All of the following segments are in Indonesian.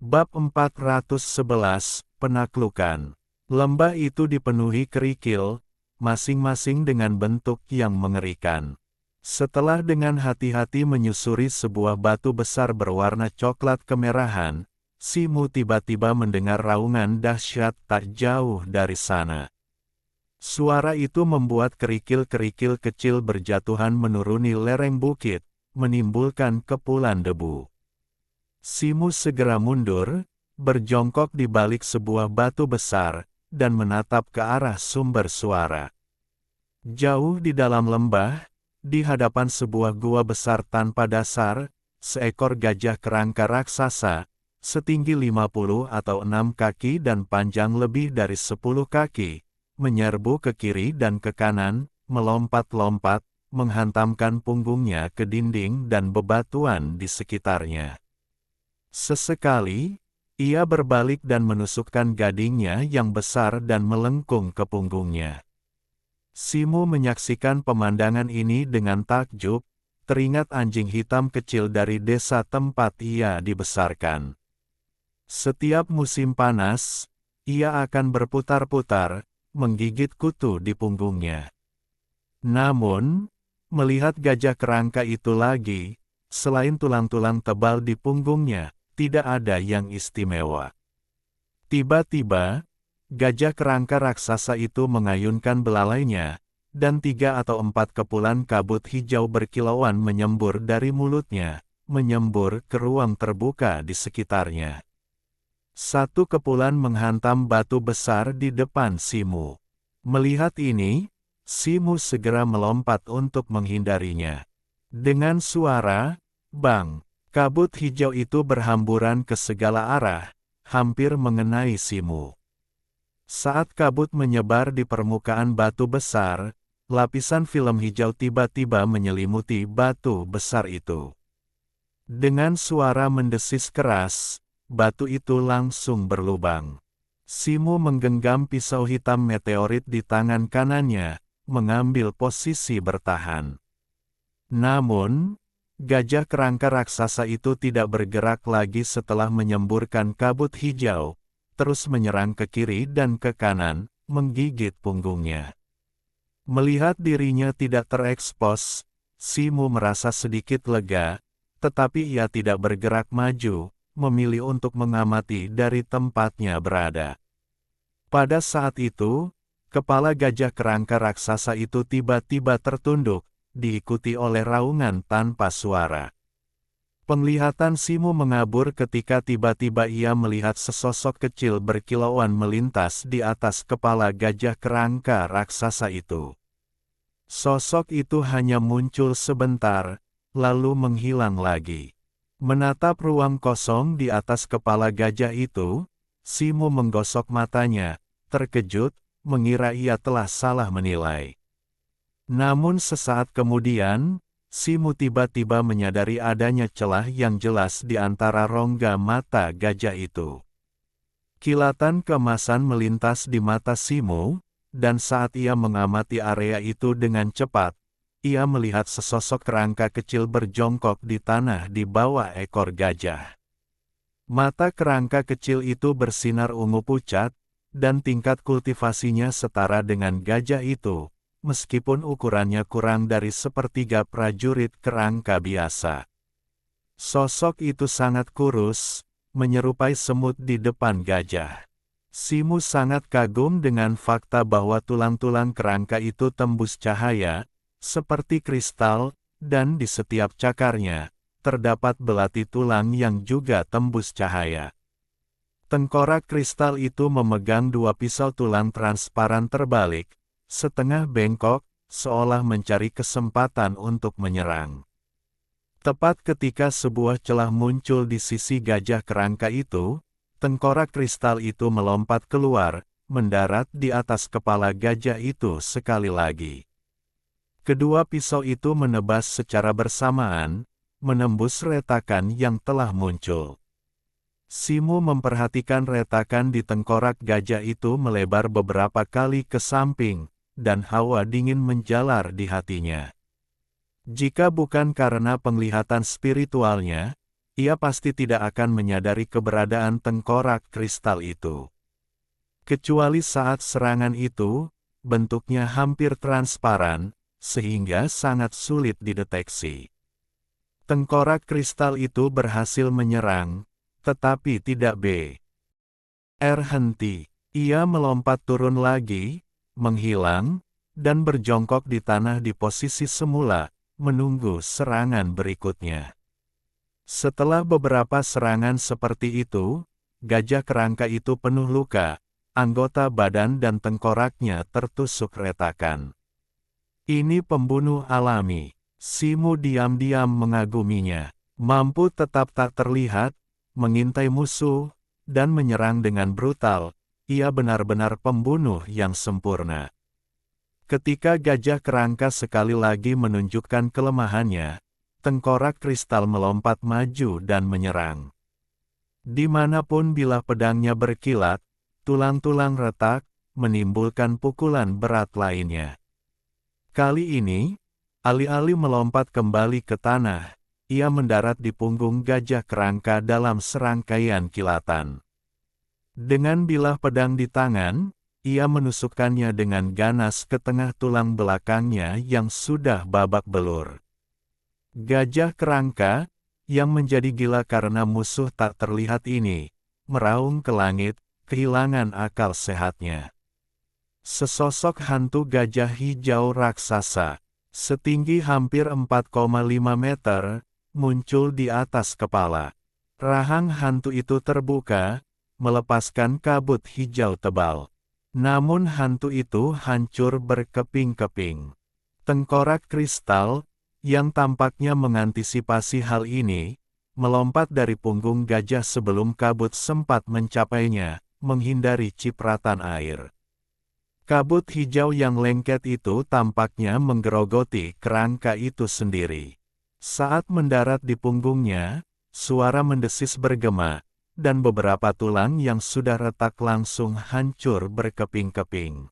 Bab 411, Penaklukan. Lembah itu dipenuhi kerikil, masing-masing dengan bentuk yang mengerikan. Setelah dengan hati-hati menyusuri sebuah batu besar berwarna coklat kemerahan, Simu tiba-tiba mendengar raungan dahsyat tak jauh dari sana. Suara itu membuat kerikil-kerikil kecil berjatuhan menuruni lereng bukit, menimbulkan kepulan debu. Simu segera mundur, berjongkok di balik sebuah batu besar, dan menatap ke arah sumber suara. Jauh di dalam lembah, di hadapan sebuah gua besar tanpa dasar, seekor gajah kerangka raksasa, setinggi 50 atau 6 kaki dan panjang lebih dari 10 kaki, menyerbu ke kiri dan ke kanan, melompat-lompat, menghantamkan punggungnya ke dinding dan bebatuan di sekitarnya. Sesekali, ia berbalik dan menusukkan gadingnya yang besar dan melengkung ke punggungnya. Simu menyaksikan pemandangan ini dengan takjub, teringat anjing hitam kecil dari desa tempat ia dibesarkan. Setiap musim panas, ia akan berputar-putar, menggigit kutu di punggungnya. Namun, melihat gajah kerangka itu lagi, selain tulang-tulang tebal di punggungnya, tidak ada yang istimewa. Tiba-tiba, gajah kerangka raksasa itu mengayunkan belalainya, dan 3 atau 4 kepulan kabut hijau berkilauan menyembur dari mulutnya, menyembur ke ruang terbuka di sekitarnya. Satu kepulan menghantam batu besar di depan Simu. Melihat ini, Simu segera melompat untuk menghindarinya. Dengan suara, bang! Kabut hijau itu berhamburan ke segala arah, hampir mengenai Simu. Saat kabut menyebar di permukaan batu besar, lapisan film hijau tiba-tiba menyelimuti batu besar itu. Dengan suara mendesis keras, batu itu langsung berlubang. Simu menggenggam pisau hitam meteorit di tangan kanannya, mengambil posisi bertahan. Namun, gajah kerangka raksasa itu tidak bergerak lagi setelah menyemburkan kabut hijau, terus menyerang ke kiri dan ke kanan, menggigit punggungnya. Melihat dirinya tidak terekspos, Simu merasa sedikit lega, tetapi ia tidak bergerak maju, memilih untuk mengamati dari tempatnya berada. Pada saat itu, kepala gajah kerangka raksasa itu tiba-tiba tertunduk, diikuti oleh raungan tanpa suara. Penglihatan Simu mengabur ketika tiba-tiba ia melihat sesosok kecil berkilauan melintas di atas kepala gajah kerangka raksasa itu. Sosok itu hanya muncul sebentar, lalu menghilang lagi. Menatap ruang kosong di atas kepala gajah itu, Simu menggosok matanya, terkejut, mengira ia telah salah menilai. Namun sesaat kemudian, Simu tiba-tiba menyadari adanya celah yang jelas di antara rongga mata gajah itu. Kilatan keemasan melintas di mata Simu, dan saat ia mengamati area itu dengan cepat, ia melihat sesosok kerangka kecil berjongkok di tanah di bawah ekor gajah. Mata kerangka kecil itu bersinar ungu pucat, dan tingkat kultivasinya setara dengan gajah itu, meskipun ukurannya kurang dari sepertiga prajurit kerangka biasa. Sosok itu sangat kurus, menyerupai semut di depan gajah. Simu sangat kagum dengan fakta bahwa tulang-tulang kerangka itu tembus cahaya, seperti kristal, dan di setiap cakarnya, terdapat belati tulang yang juga tembus cahaya. Tengkorak kristal itu memegang 2 pisau tulang transparan terbalik, setengah bengkok, seolah mencari kesempatan untuk menyerang. Tepat ketika sebuah celah muncul di sisi gajah kerangka itu, tengkorak kristal itu melompat keluar, mendarat di atas kepala gajah itu sekali lagi. Kedua pisau itu menebas secara bersamaan, menembus retakan yang telah muncul. Simu memperhatikan retakan di tengkorak gajah itu melebar beberapa kali ke samping, dan hawa dingin menjalar di hatinya. Jika bukan karena penglihatan spiritualnya, ia pasti tidak akan menyadari keberadaan tengkorak kristal itu. Kecuali saat serangan itu, bentuknya hampir transparan, sehingga sangat sulit dideteksi. Tengkorak kristal itu berhasil menyerang, tetapi tidak berhenti. Ia melompat turun lagi, menghilang, dan berjongkok di tanah di posisi semula, menunggu serangan berikutnya. Setelah beberapa serangan seperti itu, gajah kerangka itu penuh luka, anggota badan dan tengkoraknya tertusuk retakan. Ini pembunuh alami. Simo diam-diam mengaguminya. Mampu tetap tak terlihat, mengintai musuh, dan menyerang dengan brutal, ia benar-benar pembunuh yang sempurna. Ketika gajah kerangka sekali lagi menunjukkan kelemahannya, tengkorak kristal melompat maju dan menyerang. Dimanapun bilah pedangnya berkilat, tulang-tulang retak, menimbulkan pukulan berat lainnya. Kali ini, alih-alih melompat kembali ke tanah, ia mendarat di punggung gajah kerangka dalam serangkaian kilatan. Dengan bilah pedang di tangan, ia menusukkannya dengan ganas ke tengah tulang belakangnya yang sudah babak belur. Gajah kerangka, yang menjadi gila karena musuh tak terlihat ini, meraung ke langit, kehilangan akal sehatnya. Sesosok hantu gajah hijau raksasa, setinggi hampir 4,5 meter, muncul di atas kepala. Rahang hantu itu terbuka, melepaskan kabut hijau tebal. Namun hantu itu hancur berkeping-keping. Tengkorak kristal, yang tampaknya mengantisipasi hal ini, melompat dari punggung gajah sebelum kabut sempat mencapainya, menghindari cipratan air. Kabut hijau yang lengket itu tampaknya menggerogoti kerangka itu sendiri. Saat mendarat di punggungnya, suara mendesis bergema, dan beberapa tulang yang sudah retak langsung hancur berkeping-keping.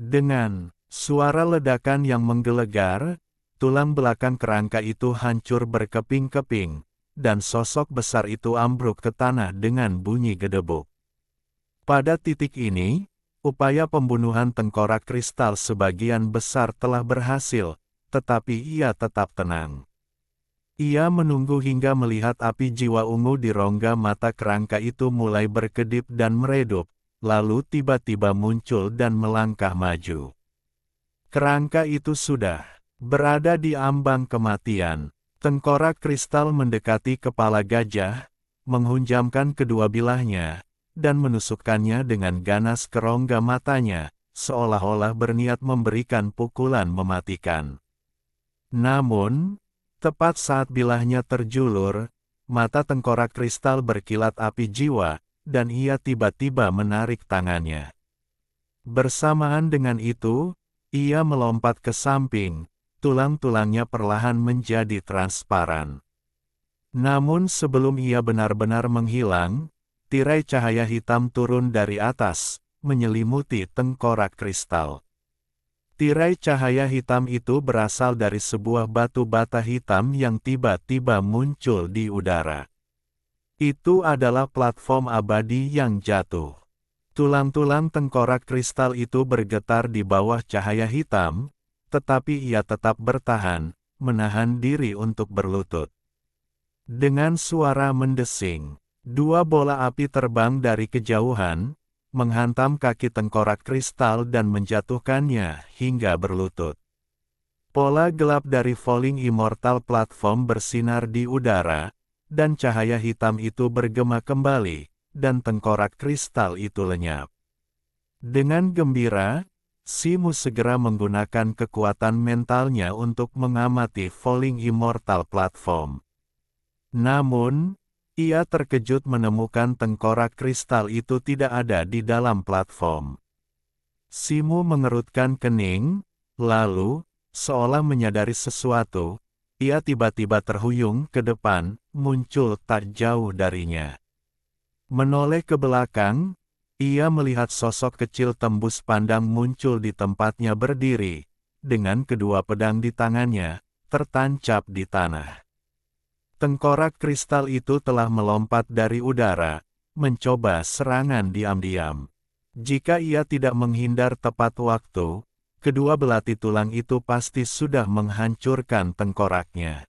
Dengan suara ledakan yang menggelegar, tulang belakang kerangka itu hancur berkeping-keping, dan sosok besar itu ambruk ke tanah dengan bunyi gedebuk. Pada titik ini, upaya pembunuhan tengkorak kristal sebagian besar telah berhasil, tetapi ia tetap tenang. Ia menunggu hingga melihat api jiwa ungu di rongga mata kerangka itu mulai berkedip dan meredup, lalu tiba-tiba muncul dan melangkah maju. Kerangka itu sudah berada di ambang kematian. Tengkorak kristal mendekati kepala gajah, menghunjamkan kedua bilahnya, dan menusukkannya dengan ganas ke rongga matanya, seolah-olah berniat memberikan pukulan mematikan. Namun, tepat saat bilahnya terjulur, mata tengkorak kristal berkilat api jiwa, dan ia tiba-tiba menarik tangannya. Bersamaan dengan itu, ia melompat ke samping, tulang-tulangnya perlahan menjadi transparan. Namun sebelum ia benar-benar menghilang, tirai cahaya hitam turun dari atas, menyelimuti tengkorak kristal. Tirai cahaya hitam itu berasal dari sebuah batu bata hitam yang tiba-tiba muncul di udara. Itu adalah platform abadi yang jatuh. Tulang-tulang tengkorak kristal itu bergetar di bawah cahaya hitam, tetapi ia tetap bertahan, menahan diri untuk berlutut. Dengan suara mendesing, dua bola api terbang dari kejauhan, menghantam kaki tengkorak kristal dan menjatuhkannya hingga berlutut. Pola gelap dari Falling Immortal Platform bersinar di udara, dan cahaya hitam itu bergema kembali, dan tengkorak kristal itu lenyap. Dengan gembira, Simo segera menggunakan kekuatan mentalnya untuk mengamati Falling Immortal Platform. Namun, ia terkejut menemukan tengkorak kristal itu tidak ada di dalam platform. Simo mengerutkan kening, lalu, seolah menyadari sesuatu, ia tiba-tiba terhuyung ke depan, muncul tak jauh darinya. Menoleh ke belakang, ia melihat sosok kecil tembus pandang muncul di tempatnya berdiri, dengan kedua pedang di tangannya, tertancap di tanah. Tengkorak kristal itu telah melompat dari udara, mencoba serangan diam-diam. Jika ia tidak menghindar tepat waktu, kedua belati tulang itu pasti sudah menghancurkan tengkoraknya.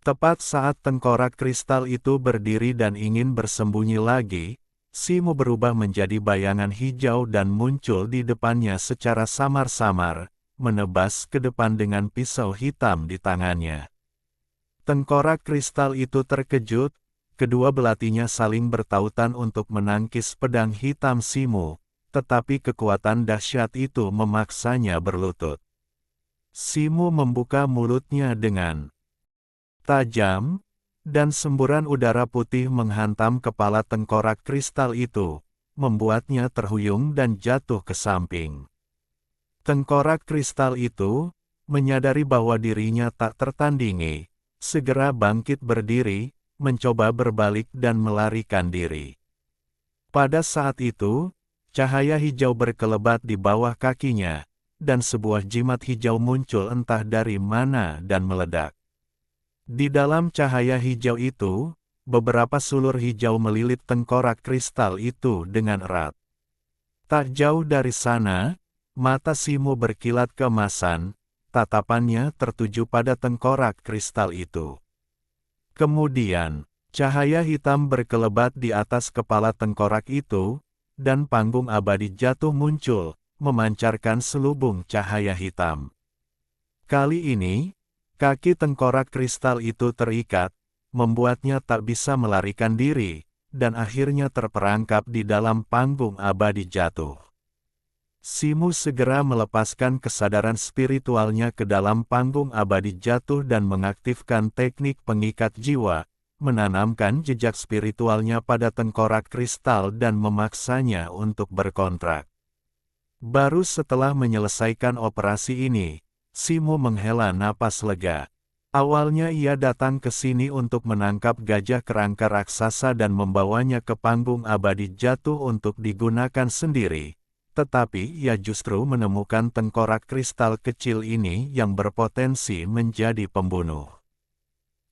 Tepat saat tengkorak kristal itu berdiri dan ingin bersembunyi lagi, Simo berubah menjadi bayangan hijau dan muncul di depannya secara samar-samar, menebas ke depan dengan pisau hitam di tangannya. Tengkorak kristal itu terkejut, kedua belatinya saling bertautan untuk menangkis pedang hitam Simo, tetapi kekuatan dahsyat itu memaksanya berlutut. Simo membuka mulutnya dengan tajam, dan semburan udara putih menghantam kepala tengkorak kristal itu, membuatnya terhuyung dan jatuh ke samping. Tengkorak kristal itu, menyadari bahwa dirinya tak tertandingi, segera bangkit berdiri, mencoba berbalik dan melarikan diri. Pada saat itu, cahaya hijau berkelebat di bawah kakinya, dan sebuah jimat hijau muncul entah dari mana dan meledak. Di dalam cahaya hijau itu, beberapa sulur hijau melilit tengkorak kristal itu dengan erat. Tak jauh dari sana, mata Simo berkilat keemasan, tatapannya tertuju pada tengkorak kristal itu. Kemudian, cahaya hitam berkelebat di atas kepala tengkorak itu, dan panggung abadi jatuh muncul, memancarkan selubung cahaya hitam. Kali ini, kaki tengkorak kristal itu terikat, membuatnya tak bisa melarikan diri, dan akhirnya terperangkap di dalam panggung abadi jatuh. Simo segera melepaskan kesadaran spiritualnya ke dalam panggung abadi jatuh dan mengaktifkan teknik pengikat jiwa, menanamkan jejak spiritualnya pada tengkorak kristal dan memaksanya untuk berkontrak. Baru setelah menyelesaikan operasi ini, Simo menghela napas lega. Awalnya ia datang ke sini untuk menangkap gajah kerangka raksasa dan membawanya ke panggung abadi jatuh untuk digunakan sendiri. Tetapi ia justru menemukan tengkorak kristal kecil ini yang berpotensi menjadi pembunuh.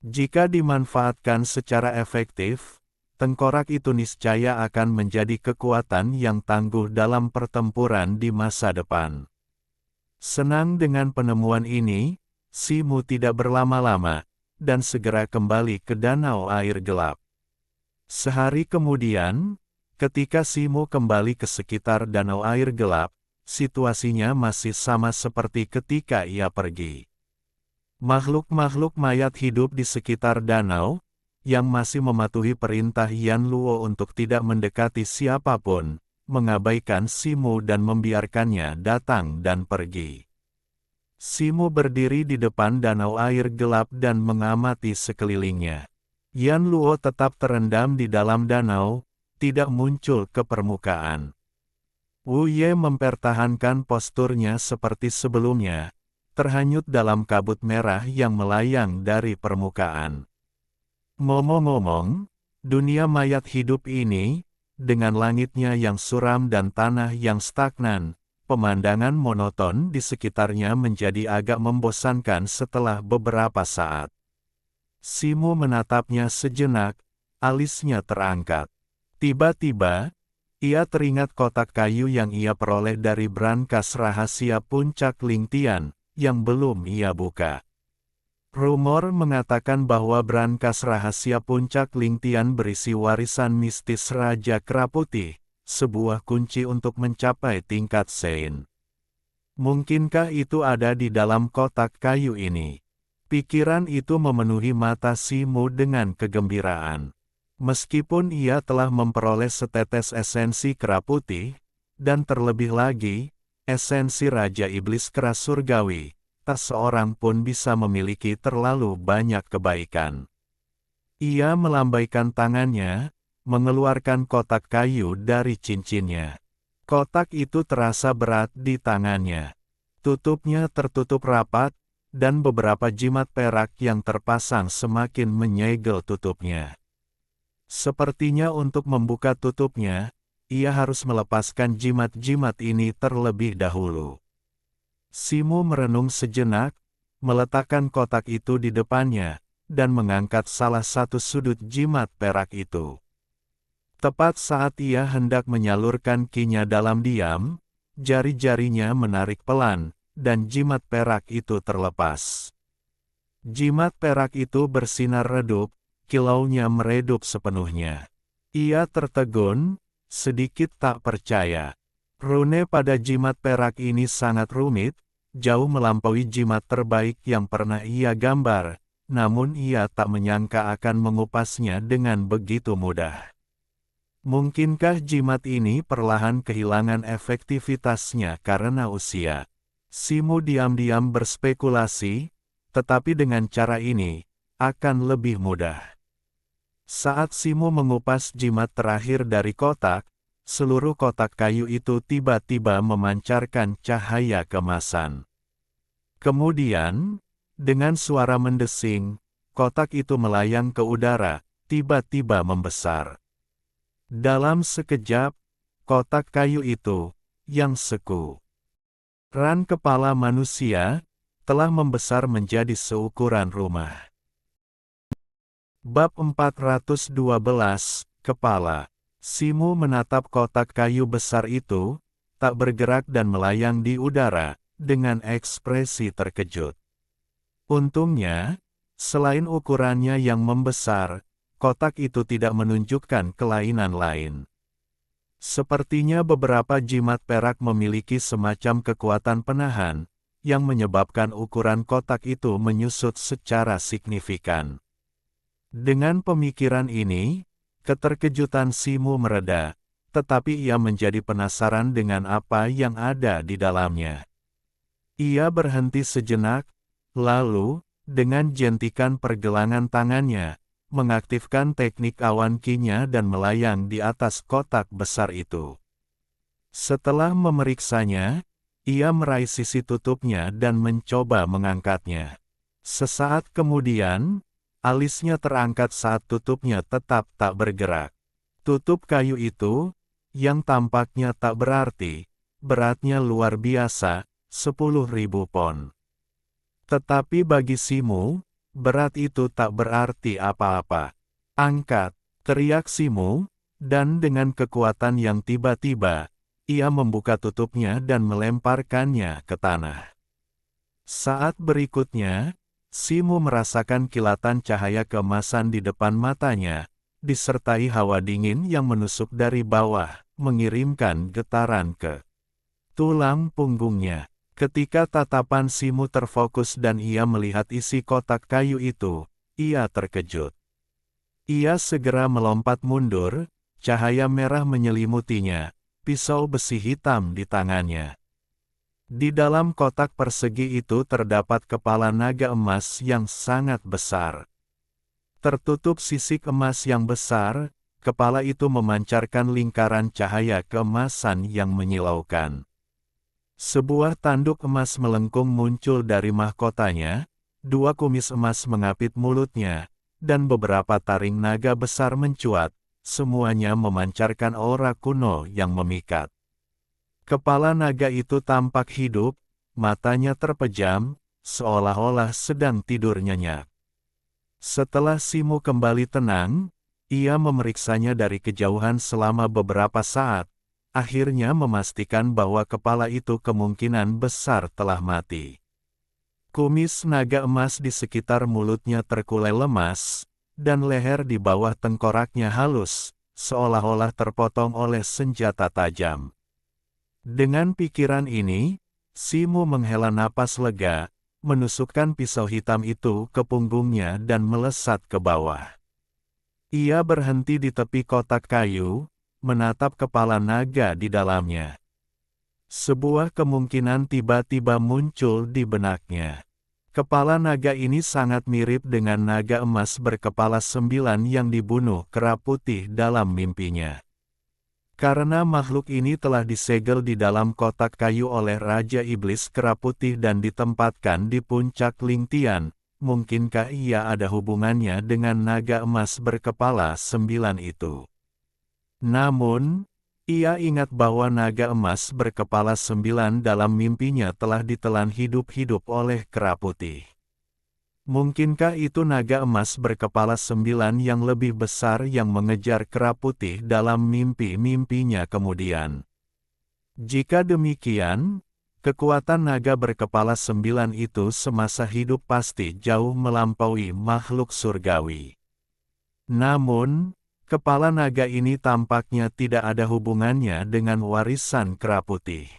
Jika dimanfaatkan secara efektif, tengkorak itu niscaya akan menjadi kekuatan yang tangguh dalam pertempuran di masa depan. Senang dengan penemuan ini, Simo tidak berlama-lama, dan segera kembali ke danau air gelap. Sehari kemudian, ketika Simo kembali ke sekitar danau air gelap, situasinya masih sama seperti ketika ia pergi. Makhluk-makhluk mayat hidup di sekitar danau, yang masih mematuhi perintah Yan Luo untuk tidak mendekati siapapun, mengabaikan Simo dan membiarkannya datang dan pergi. Simo berdiri di depan danau air gelap dan mengamati sekelilingnya. Yan Luo tetap terendam di dalam danau, tidak muncul ke permukaan. Wu Ye mempertahankan posturnya seperti sebelumnya, terhanyut dalam kabut merah yang melayang dari permukaan. Ngomong-ngomong, dunia mayat hidup ini, dengan langitnya yang suram dan tanah yang stagnan, pemandangan monoton di sekitarnya menjadi agak membosankan setelah beberapa saat. Simo menatapnya sejenak, alisnya terangkat. Tiba-tiba, ia teringat kotak kayu yang ia peroleh dari brankas rahasia puncak Lingtian, yang belum ia buka. Rumor mengatakan bahwa brankas rahasia puncak Lingtian berisi warisan mistis Raja Kera Putih, sebuah kunci untuk mencapai tingkat Sein. Mungkinkah itu ada di dalam kotak kayu ini? Pikiran itu memenuhi mata Simo dengan kegembiraan. Meskipun ia telah memperoleh setetes esensi Kera Putih, dan terlebih lagi, esensi Raja Iblis Kera Surgawi, tak seorang pun bisa memiliki terlalu banyak kebaikan. Ia melambaikan tangannya, mengeluarkan kotak kayu dari cincinnya. Kotak itu terasa berat di tangannya. Tutupnya tertutup rapat, dan beberapa jimat perak yang terpasang semakin menyegel tutupnya. Sepertinya untuk membuka tutupnya, ia harus melepaskan jimat-jimat ini terlebih dahulu. Simo merenung sejenak, meletakkan kotak itu di depannya, dan mengangkat salah satu sudut jimat perak itu. Tepat saat ia hendak menyalurkan ki-nya dalam diam, jari-jarinya menarik pelan, dan jimat perak itu terlepas. Jimat perak itu bersinar redup, kilaunya meredup sepenuhnya. Ia tertegun, sedikit tak percaya. Rune pada jimat perak ini sangat rumit, jauh melampaui jimat terbaik yang pernah ia gambar, namun ia tak menyangka akan mengupasnya dengan begitu mudah. Mungkinkah jimat ini perlahan kehilangan efektivitasnya karena usia? Simo diam-diam berspekulasi, tetapi dengan cara ini, akan lebih mudah. Saat Simo mengupas jimat terakhir dari kotak, seluruh kotak kayu itu tiba-tiba memancarkan cahaya kemasan. Kemudian, dengan suara mendesing, kotak itu melayang ke udara, tiba-tiba membesar. Dalam sekejap, kotak kayu itu, yang seukuran kepala manusia, telah membesar menjadi seukuran rumah. Bab 412, Kepala. Simo menatap kotak kayu besar itu, tak bergerak dan melayang di udara, dengan ekspresi terkejut. Untungnya, selain ukurannya yang membesar, kotak itu tidak menunjukkan kelainan lain. Sepertinya beberapa jimat perak memiliki semacam kekuatan penahan, yang menyebabkan ukuran kotak itu menyusut secara signifikan. Dengan pemikiran ini, keterkejutan Simo mereda, tetapi ia menjadi penasaran dengan apa yang ada di dalamnya. Ia berhenti sejenak, lalu, dengan jentikan pergelangan tangannya, mengaktifkan teknik awan ki-nya dan melayang di atas kotak besar itu. Setelah memeriksanya, ia meraih sisi tutupnya dan mencoba mengangkatnya. Sesaat kemudian, alisnya terangkat saat tutupnya tetap tak bergerak. Tutup kayu itu, yang tampaknya tak berarti, beratnya luar biasa, 10.000 pon. Tetapi bagi Simo, berat itu tak berarti apa-apa. Angkat, teriak Simo, dan dengan kekuatan yang tiba-tiba, ia membuka tutupnya dan melemparkannya ke tanah. Saat berikutnya, Simo merasakan kilatan cahaya keemasan di depan matanya, disertai hawa dingin yang menusuk dari bawah, mengirimkan getaran ke tulang punggungnya. Ketika tatapan Simo terfokus dan ia melihat isi kotak kayu itu, ia terkejut. Ia segera melompat mundur, cahaya merah menyelimutinya, pisau besi hitam di tangannya. Di dalam kotak persegi itu terdapat kepala naga emas yang sangat besar. Tertutup sisik emas yang besar, kepala itu memancarkan lingkaran cahaya keemasan yang menyilaukan. Sebuah tanduk emas melengkung muncul dari mahkotanya, 2 kumis emas mengapit mulutnya, dan beberapa taring naga besar mencuat, semuanya memancarkan aura kuno yang memikat. Kepala naga itu tampak hidup, matanya terpejam, seolah-olah sedang tidur nyenyak. Setelah Simo kembali tenang, ia memeriksanya dari kejauhan selama beberapa saat, akhirnya memastikan bahwa kepala itu kemungkinan besar telah mati. Kumis naga emas di sekitar mulutnya terkulai lemas, dan leher di bawah tengkoraknya halus, seolah-olah terpotong oleh senjata tajam. Dengan pikiran ini, Simo menghela napas lega, menusukkan pisau hitam itu ke punggungnya dan melesat ke bawah. Ia berhenti di tepi kotak kayu, menatap kepala naga di dalamnya. Sebuah kemungkinan tiba-tiba muncul di benaknya. Kepala naga ini sangat mirip dengan naga emas berkepala 9 yang dibunuh kera putih dalam mimpinya. Karena makhluk ini telah disegel di dalam kotak kayu oleh Raja Iblis Kera Putih dan ditempatkan di puncak Lingtian, mungkinkah ia ada hubungannya dengan naga emas berkepala 9 itu? Namun, ia ingat bahwa naga emas berkepala 9 dalam mimpinya telah ditelan hidup-hidup oleh Kera Putih. Mungkinkah itu naga emas berkepala 9 yang lebih besar yang mengejar kera putih dalam mimpi-mimpinya kemudian? Jika demikian, kekuatan naga berkepala 9 itu semasa hidup pasti jauh melampaui makhluk surgawi. Namun, kepala naga ini tampaknya tidak ada hubungannya dengan warisan kera putih.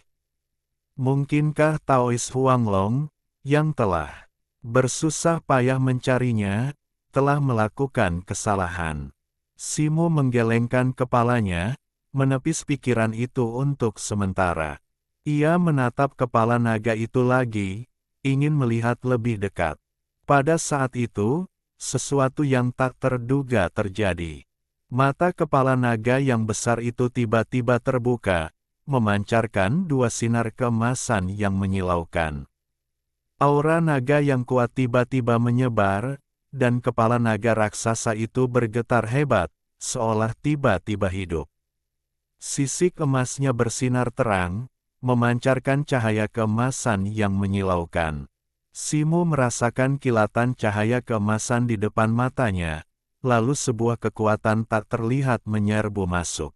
Mungkinkah Taois Huanglong, yang telah bersusah payah mencarinya, telah melakukan kesalahan? Simo menggelengkan kepalanya, menepis pikiran itu untuk sementara. Ia menatap kepala naga itu lagi, ingin melihat lebih dekat. Pada saat itu, sesuatu yang tak terduga terjadi. Mata kepala naga yang besar itu tiba-tiba terbuka, memancarkan 2 sinar keemasan yang menyilaukan. Aura naga yang kuat tiba-tiba menyebar, dan kepala naga raksasa itu bergetar hebat, seolah tiba-tiba hidup. Sisik emasnya bersinar terang, memancarkan cahaya keemasan yang menyilaukan. Simo merasakan kilatan cahaya keemasan di depan matanya, lalu sebuah kekuatan tak terlihat menyerbu masuk.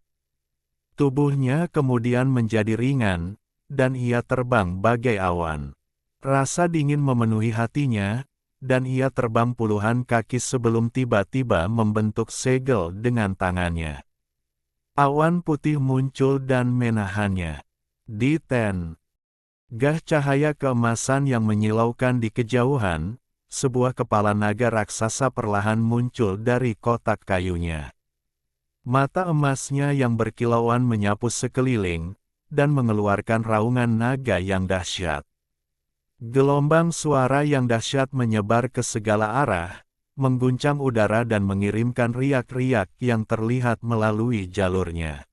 Tubuhnya kemudian menjadi ringan, dan ia terbang bagai awan. Rasa dingin memenuhi hatinya, dan ia terbang puluhan kaki sebelum tiba-tiba membentuk segel dengan tangannya. Awan putih muncul dan menahannya. Di tengah cahaya keemasan yang menyilaukan di kejauhan, sebuah kepala naga raksasa perlahan muncul dari kotak kayunya. Mata emasnya yang berkilauan menyapu sekeliling, dan mengeluarkan raungan naga yang dahsyat. Gelombang suara yang dahsyat menyebar ke segala arah, mengguncang udara dan mengirimkan riak-riak yang terlihat melalui jalurnya.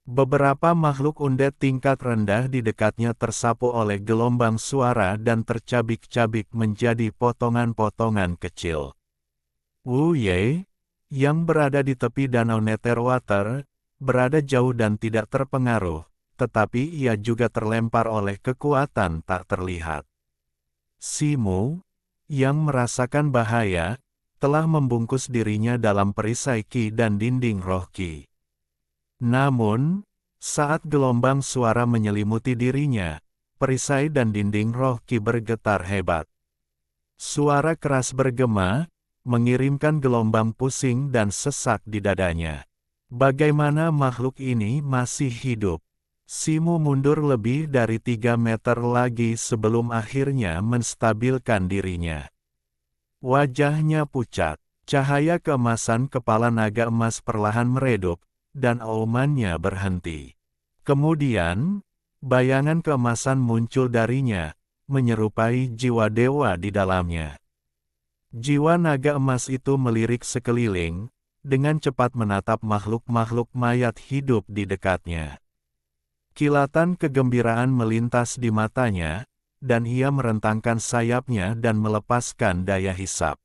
Beberapa makhluk undead tingkat rendah di dekatnya tersapu oleh gelombang suara dan tercabik-cabik menjadi potongan-potongan kecil. Wu Ye, yang berada di tepi danau Netherwater, berada jauh dan tidak terpengaruh, tetapi ia juga terlempar oleh kekuatan tak terlihat. Simo, yang merasakan bahaya, telah membungkus dirinya dalam perisai Qi dan dinding roh Qi. Namun, saat gelombang suara menyelimuti dirinya, perisai dan dinding roh Qi bergetar hebat. Suara keras bergema, mengirimkan gelombang pusing dan sesak di dadanya. Bagaimana makhluk ini masih hidup? Simo mundur lebih dari 3 meter lagi sebelum akhirnya menstabilkan dirinya. Wajahnya pucat, cahaya keemasan kepala naga emas perlahan meredup, dan aumannya berhenti. Kemudian, bayangan keemasan muncul darinya, menyerupai jiwa dewa di dalamnya. Jiwa naga emas itu melirik sekeliling, dengan cepat menatap makhluk-makhluk mayat hidup di dekatnya. Kilatan kegembiraan melintas di matanya, dan ia merentangkan sayapnya dan melepaskan daya hisap.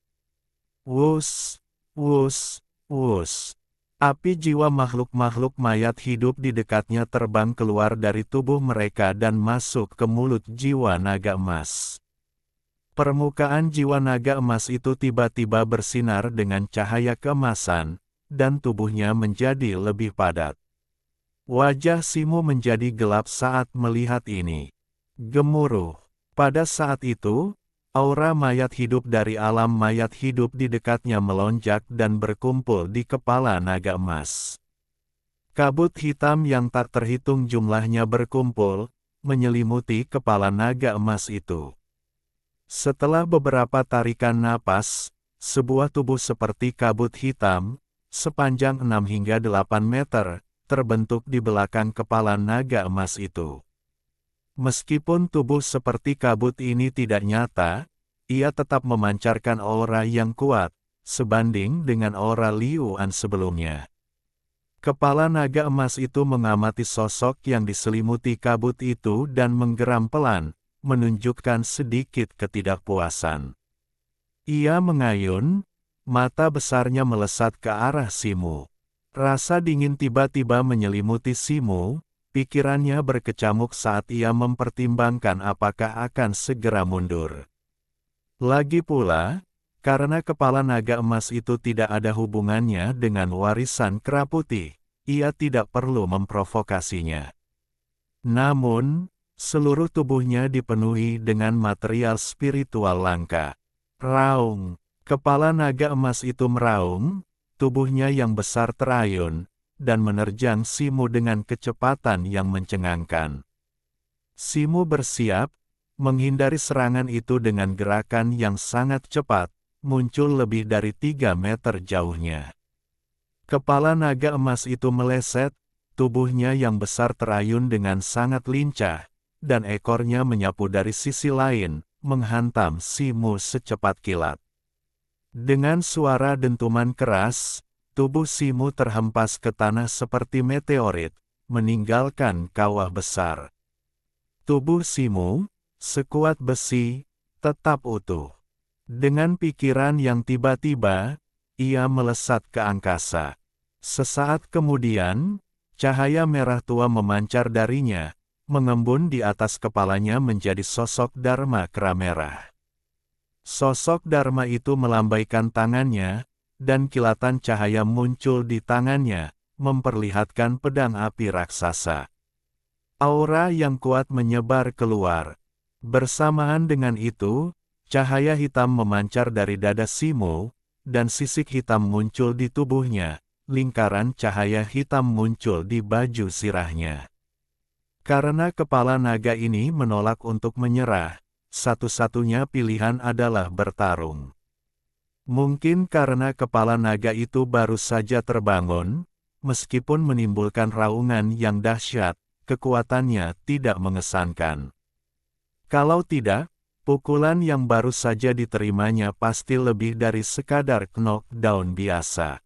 Wus, wus, wus. Api jiwa makhluk-makhluk mayat hidup di dekatnya terbang keluar dari tubuh mereka dan masuk ke mulut jiwa naga emas. Permukaan jiwa naga emas itu tiba-tiba bersinar dengan cahaya keemasan, dan tubuhnya menjadi lebih padat. Wajah Simo menjadi gelap saat melihat ini. Gemuruh. Pada saat itu, aura mayat hidup dari alam mayat hidup di dekatnya melonjak dan berkumpul di kepala naga emas. Kabut hitam yang tak terhitung jumlahnya berkumpul, menyelimuti kepala naga emas itu. Setelah beberapa tarikan napas, sebuah tubuh seperti kabut hitam, sepanjang 6 hingga 8 meter, terbentuk di belakang kepala naga emas itu. Meskipun tubuh seperti kabut ini tidak nyata, ia tetap memancarkan aura yang kuat, sebanding dengan aura Liu An sebelumnya. Kepala naga emas itu mengamati sosok yang diselimuti kabut itu dan menggeram pelan, menunjukkan sedikit ketidakpuasan. Ia mengayun, mata besarnya melesat ke arah Simo. Rasa dingin tiba-tiba menyelimuti Simo, pikirannya berkecamuk saat ia mempertimbangkan apakah akan segera mundur. Lagi pula, karena kepala naga emas itu tidak ada hubungannya dengan warisan kera putih, ia tidak perlu memprovokasinya. Namun, seluruh tubuhnya dipenuhi dengan material spiritual langka. Raung, kepala naga emas itu meraung, tubuhnya yang besar terayun, dan menerjang Simu dengan kecepatan yang mencengangkan. Simu bersiap, menghindari serangan itu dengan gerakan yang sangat cepat, muncul lebih dari 3 meter jauhnya. Kepala naga emas itu meleset, tubuhnya yang besar terayun dengan sangat lincah, dan ekornya menyapu dari sisi lain, menghantam Simu secepat kilat. Dengan suara dentuman keras, tubuh Simu terhempas ke tanah seperti meteorit, meninggalkan kawah besar. Tubuh Simu, sekuat besi, tetap utuh. Dengan pikiran yang tiba-tiba, ia melesat ke angkasa. Sesaat kemudian, cahaya merah tua memancar darinya, mengembun di atas kepalanya menjadi sosok Dharma kera merah. Sosok Dharma itu melambaikan tangannya, dan kilatan cahaya muncul di tangannya, memperlihatkan pedang api raksasa. Aura yang kuat menyebar keluar. Bersamaan dengan itu, cahaya hitam memancar dari dada Simu, dan sisik hitam muncul di tubuhnya, lingkaran cahaya hitam muncul di baju sirahnya. Karena kepala naga ini menolak untuk menyerah, satu-satunya pilihan adalah bertarung. Mungkin karena kepala naga itu baru saja terbangun, meskipun menimbulkan raungan yang dahsyat, kekuatannya tidak mengesankan. Kalau tidak, pukulan yang baru saja diterimanya pasti lebih dari sekadar knockdown biasa.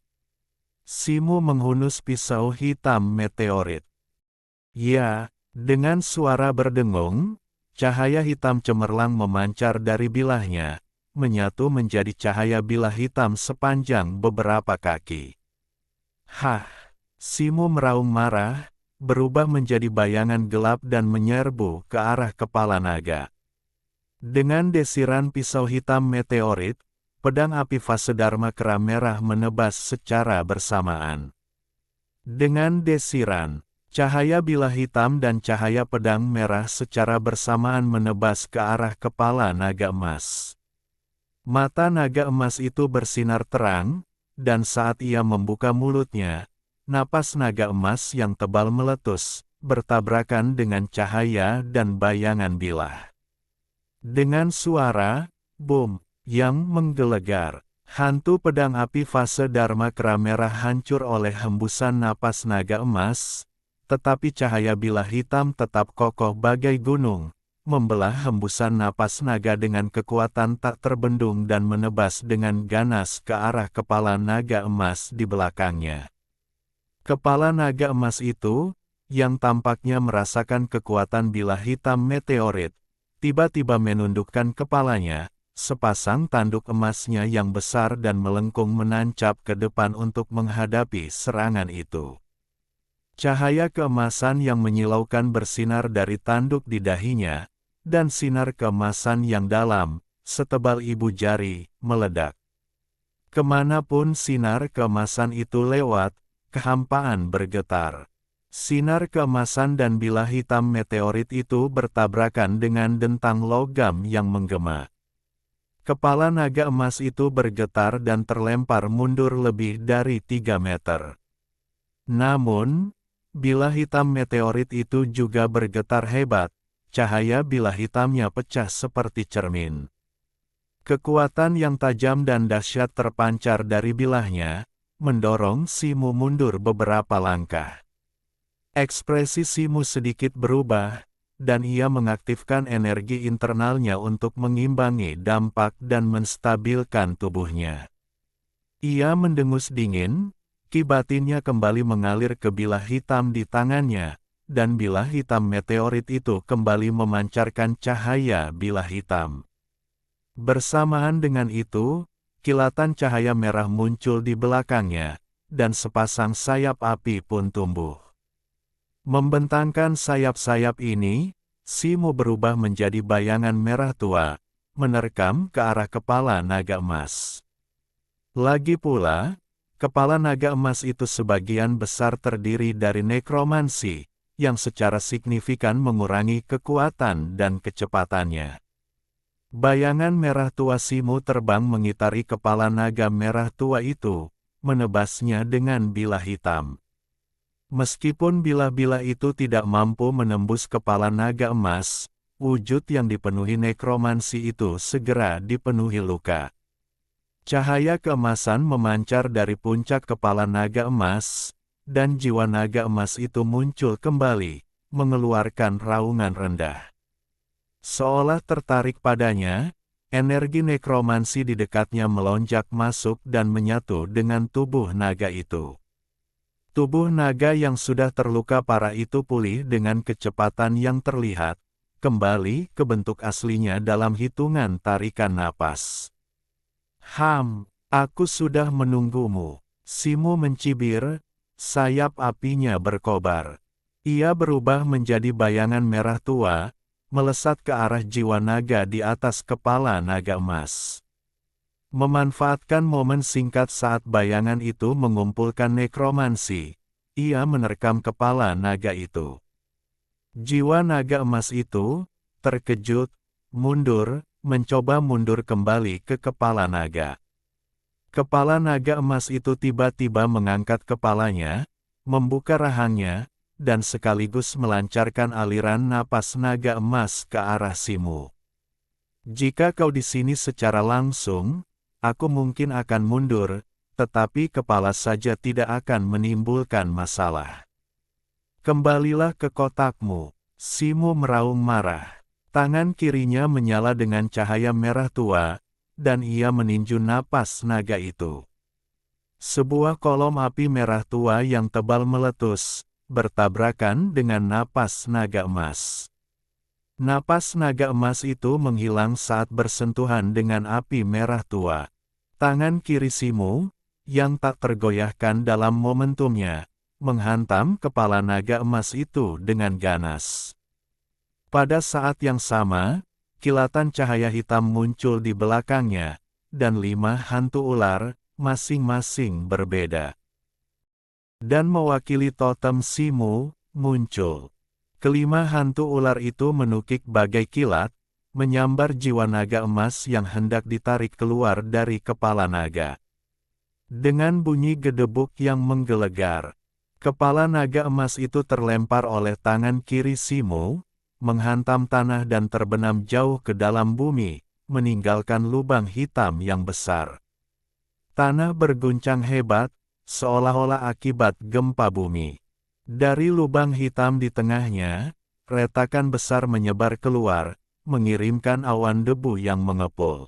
Simu menghunus pisau hitam meteorit. Ya, dengan suara berdengung, cahaya hitam cemerlang memancar dari bilahnya, menyatu menjadi cahaya bilah hitam sepanjang beberapa kaki. Hah! Simu meraung marah, berubah menjadi bayangan gelap dan menyerbu ke arah kepala naga. Dengan desiran pisau hitam meteorit, pedang api fase Dharma kera merah menebas secara bersamaan. Dengan desiran, cahaya bilah hitam dan cahaya pedang merah secara bersamaan menebas ke arah kepala naga emas. Mata naga emas itu bersinar terang, dan saat ia membuka mulutnya, napas naga emas yang tebal meletus, bertabrakan dengan cahaya dan bayangan bilah. Dengan suara, boom, yang menggelegar, hantu pedang api fase Dharma kera merah hancur oleh hembusan napas naga emas, tetapi cahaya bilah hitam tetap kokoh bagai gunung, membelah hembusan napas naga dengan kekuatan tak terbendung dan menebas dengan ganas ke arah kepala naga emas di belakangnya. Kepala naga emas itu, yang tampaknya merasakan kekuatan bilah hitam meteorit, tiba-tiba menundukkan kepalanya, sepasang tanduk emasnya yang besar dan melengkung menancap ke depan untuk menghadapi serangan itu. Cahaya keemasan yang menyilaukan bersinar dari tanduk di dahinya, dan sinar keemasan yang dalam, setebal ibu jari, meledak. Kemanapun sinar keemasan itu lewat, kehampaan bergetar. Sinar keemasan dan bilah hitam meteorit itu bertabrakan dengan dentang logam yang menggema. Kepala naga emas itu bergetar dan terlempar mundur lebih dari 3 meter. Namun, bilah hitam meteorit itu juga bergetar hebat, cahaya bilah hitamnya pecah seperti cermin. Kekuatan yang tajam dan dahsyat terpancar dari bilahnya, mendorong Simu mundur beberapa langkah. Ekspresi Simu sedikit berubah, dan ia mengaktifkan energi internalnya untuk mengimbangi dampak dan menstabilkan tubuhnya. Ia mendengus dingin, ki batinnya kembali mengalir ke bilah hitam di tangannya, dan bilah hitam meteorit itu kembali memancarkan cahaya bilah hitam. Bersamaan dengan itu, kilatan cahaya merah muncul di belakangnya, dan sepasang sayap api pun tumbuh. Membentangkan sayap-sayap ini, Simu berubah menjadi bayangan merah tua, menerkam ke arah kepala naga emas. Lagi pula, kepala naga emas itu sebagian besar terdiri dari nekromansi, yang secara signifikan mengurangi kekuatan dan kecepatannya. Bayangan merah tua Simu terbang mengitari kepala naga merah tua itu, menebasnya dengan bilah hitam. Meskipun bilah-bilah itu tidak mampu menembus kepala naga emas, wujud yang dipenuhi nekromansi itu segera dipenuhi luka. Cahaya keemasan memancar dari puncak kepala naga emas, dan jiwa naga emas itu muncul kembali, mengeluarkan raungan rendah. Seolah tertarik padanya, energi nekromansi di dekatnya melonjak masuk dan menyatu dengan tubuh naga itu. Tubuh naga yang sudah terluka parah itu pulih dengan kecepatan yang terlihat, kembali ke bentuk aslinya dalam hitungan tarikan napas. Aku sudah menunggumu. Simu mencibir, sayap apinya berkobar. Ia berubah menjadi bayangan merah tua, melesat ke arah jiwa naga di atas kepala naga emas. Memanfaatkan momen singkat saat bayangan itu mengumpulkan nekromansi, ia menerkam kepala naga itu. Jiwa naga emas itu, terkejut, mundur, mencoba mundur kembali ke kepala naga. Kepala naga emas itu tiba-tiba mengangkat kepalanya, membuka rahangnya, dan sekaligus melancarkan aliran napas naga emas ke arah Simu. Jika kau di sini secara langsung, aku mungkin akan mundur, tetapi kepala saja tidak akan menimbulkan masalah. Kembalilah ke kotakmu. Simu meraung marah. Tangan kirinya menyala dengan cahaya merah tua, dan ia meninju napas naga itu. Sebuah kolom api merah tua yang tebal meletus, bertabrakan dengan napas naga emas. Napas naga emas itu menghilang saat bersentuhan dengan api merah tua. Tangan kiri Simu, yang tak tergoyahkan dalam momentumnya, menghantam kepala naga emas itu dengan ganas. Pada saat yang sama, kilatan cahaya hitam muncul di belakangnya, dan 5 hantu ular, masing-masing berbeda. Dan mewakili totem Simu, muncul. Kelima hantu ular itu menukik bagai kilat, menyambar jiwa naga emas yang hendak ditarik keluar dari kepala naga. Dengan bunyi gedebuk yang menggelegar, kepala naga emas itu terlempar oleh tangan kiri Simu, menghantam tanah dan terbenam jauh ke dalam bumi, meninggalkan lubang hitam yang besar. Tanah berguncang hebat, seolah-olah akibat gempa bumi. Dari lubang hitam di tengahnya, retakan besar menyebar keluar, mengirimkan awan debu yang mengepul.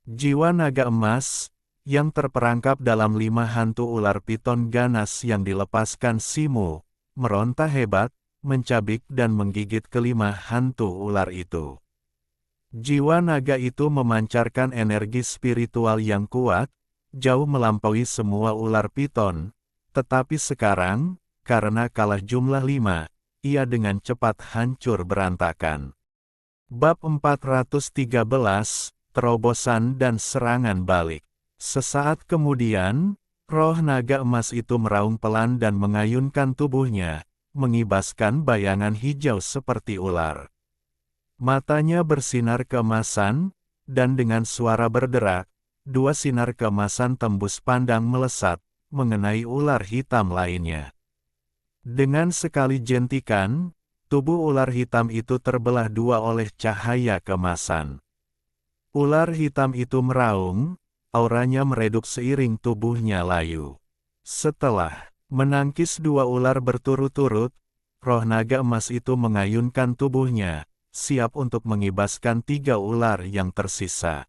Jiwa naga emas, yang terperangkap dalam 5 hantu ular piton ganas yang dilepaskan Simu, meronta hebat, mencabik dan menggigit kelima hantu ular itu. Jiwa naga itu memancarkan energi spiritual yang kuat, jauh melampaui semua ular piton, tetapi sekarang, karena kalah jumlah 5, ia dengan cepat hancur berantakan. Bab 413, Terobosan dan Serangan Balik. Sesaat kemudian, roh naga emas itu meraung pelan dan mengayunkan tubuhnya, mengibaskan bayangan hijau seperti ular. Matanya bersinar keemasan, dan dengan suara berderak, 2 sinar keemasan tembus pandang melesat, mengenai ular hitam lainnya. Dengan sekali jentikan, tubuh ular hitam itu terbelah 2 oleh cahaya keemasan. Ular hitam itu meraung, auranya meredup seiring tubuhnya layu. Setelah menangkis 2 ular berturut-turut, roh naga emas itu mengayunkan tubuhnya, siap untuk mengibaskan 3 ular yang tersisa.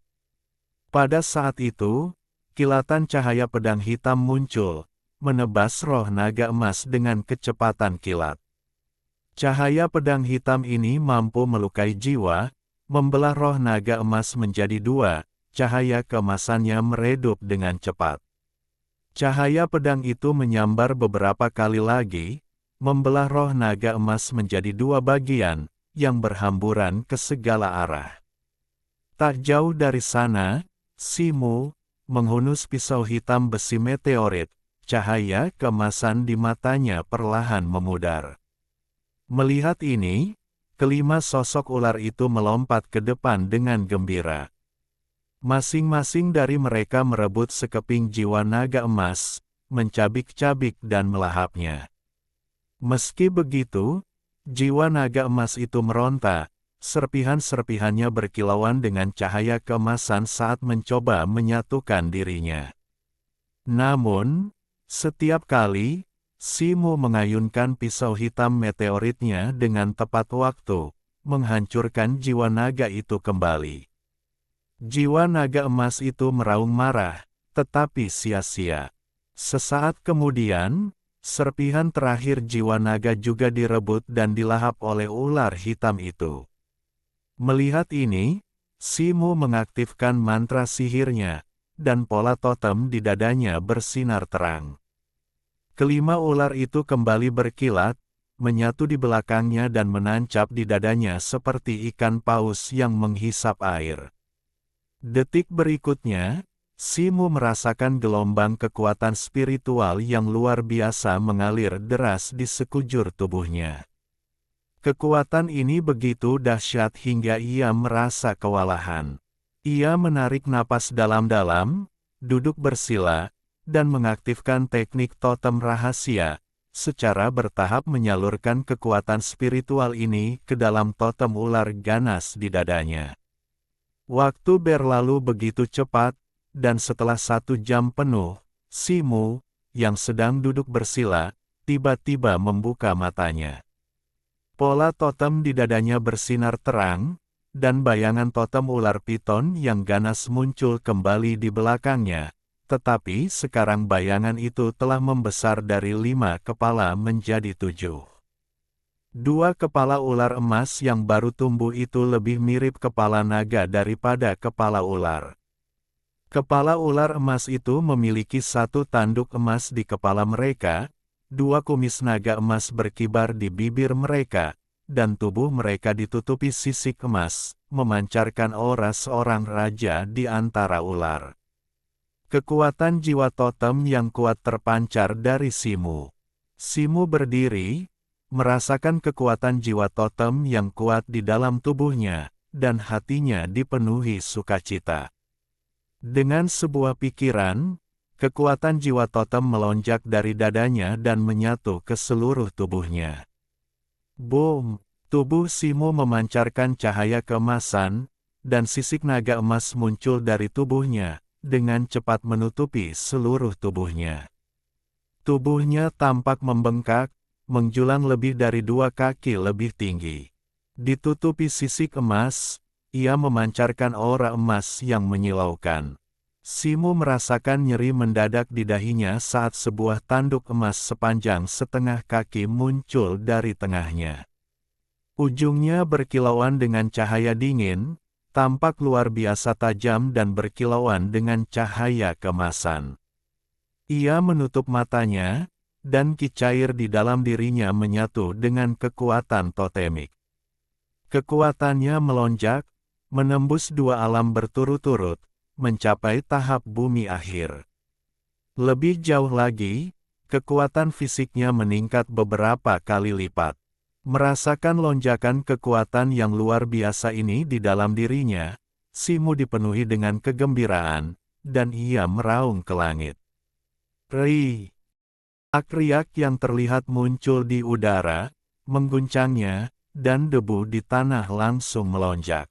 Pada saat itu, kilatan cahaya pedang hitam muncul, menebas roh naga emas dengan kecepatan kilat. Cahaya pedang hitam ini mampu melukai jiwa, membelah roh naga emas menjadi 2, cahaya keemasannya meredup dengan cepat. Cahaya pedang itu menyambar beberapa kali lagi, membelah roh naga emas menjadi 2 bagian, yang berhamburan ke segala arah. Tak jauh dari sana, Simu menghunus pisau hitam besi meteorit. Cahaya keemasan di matanya perlahan memudar. Melihat ini, kelima sosok ular itu melompat ke depan dengan gembira. Masing-masing dari mereka merebut sekeping jiwa naga emas, mencabik-cabik dan melahapnya. Meski begitu, jiwa naga emas itu meronta, serpihan-serpihannya berkilauan dengan cahaya keemasan saat mencoba menyatukan dirinya. Namun, setiap kali, Simu mengayunkan pisau hitam meteoritnya dengan tepat waktu, menghancurkan jiwa naga itu kembali. Jiwa naga emas itu meraung marah, tetapi sia-sia. Sesaat kemudian, serpihan terakhir jiwa naga juga direbut dan dilahap oleh ular hitam itu. Melihat ini, Simu mengaktifkan mantra sihirnya, dan pola totem di dadanya bersinar terang. Kelima ular itu kembali berkilat, menyatu di belakangnya dan menancap di dadanya seperti ikan paus yang menghisap air. Detik berikutnya, Simu merasakan gelombang kekuatan spiritual yang luar biasa mengalir deras di sekujur tubuhnya. Kekuatan ini begitu dahsyat hingga ia merasa kewalahan. Ia menarik napas dalam-dalam, duduk bersila, dan mengaktifkan teknik totem rahasia, secara bertahap menyalurkan kekuatan spiritual ini ke dalam totem ular ganas di dadanya. Waktu berlalu begitu cepat, dan setelah 1 jam penuh, Simu, yang sedang duduk bersila, tiba-tiba membuka matanya. Pola totem di dadanya bersinar terang, dan bayangan totem ular piton yang ganas muncul kembali di belakangnya. Tetapi sekarang bayangan itu telah membesar dari 5 kepala menjadi 7. 2 kepala ular emas yang baru tumbuh itu lebih mirip kepala naga daripada kepala ular. Kepala ular emas itu memiliki 1 tanduk emas di kepala mereka, 2 kumis naga emas berkibar di bibir mereka, dan tubuh mereka ditutupi sisik emas, memancarkan aura seorang raja di antara ular. Kekuatan jiwa totem yang kuat terpancar dari Simu. Simu berdiri, merasakan kekuatan jiwa totem yang kuat di dalam tubuhnya, dan hatinya dipenuhi sukacita. Dengan sebuah pikiran, kekuatan jiwa totem melonjak dari dadanya dan menyatu ke seluruh tubuhnya. Boom! Tubuh Simu memancarkan cahaya keemasan, dan sisik naga emas muncul dari tubuhnya, dengan cepat menutupi seluruh tubuhnya. Tubuhnya tampak membengkak, menjulang lebih dari 2 kaki lebih tinggi. Ditutupi sisik emas, ia memancarkan aura emas yang menyilaukan. Simu merasakan nyeri mendadak di dahinya saat sebuah tanduk emas sepanjang setengah kaki muncul dari tengahnya. Ujungnya berkilauan dengan cahaya dingin, tampak luar biasa tajam dan berkilauan dengan cahaya keemasan. Ia menutup matanya, dan ki cair di dalam dirinya menyatu dengan kekuatan totemik. Kekuatannya melonjak, menembus 2 alam berturut-turut, mencapai tahap bumi akhir. Lebih jauh lagi, kekuatan fisiknya meningkat beberapa kali lipat. Merasakan lonjakan kekuatan yang luar biasa ini di dalam dirinya, Simu dipenuhi dengan kegembiraan, dan ia meraung ke langit. Ri! Riak yang terlihat muncul di udara, mengguncangnya, dan debu di tanah langsung melonjak.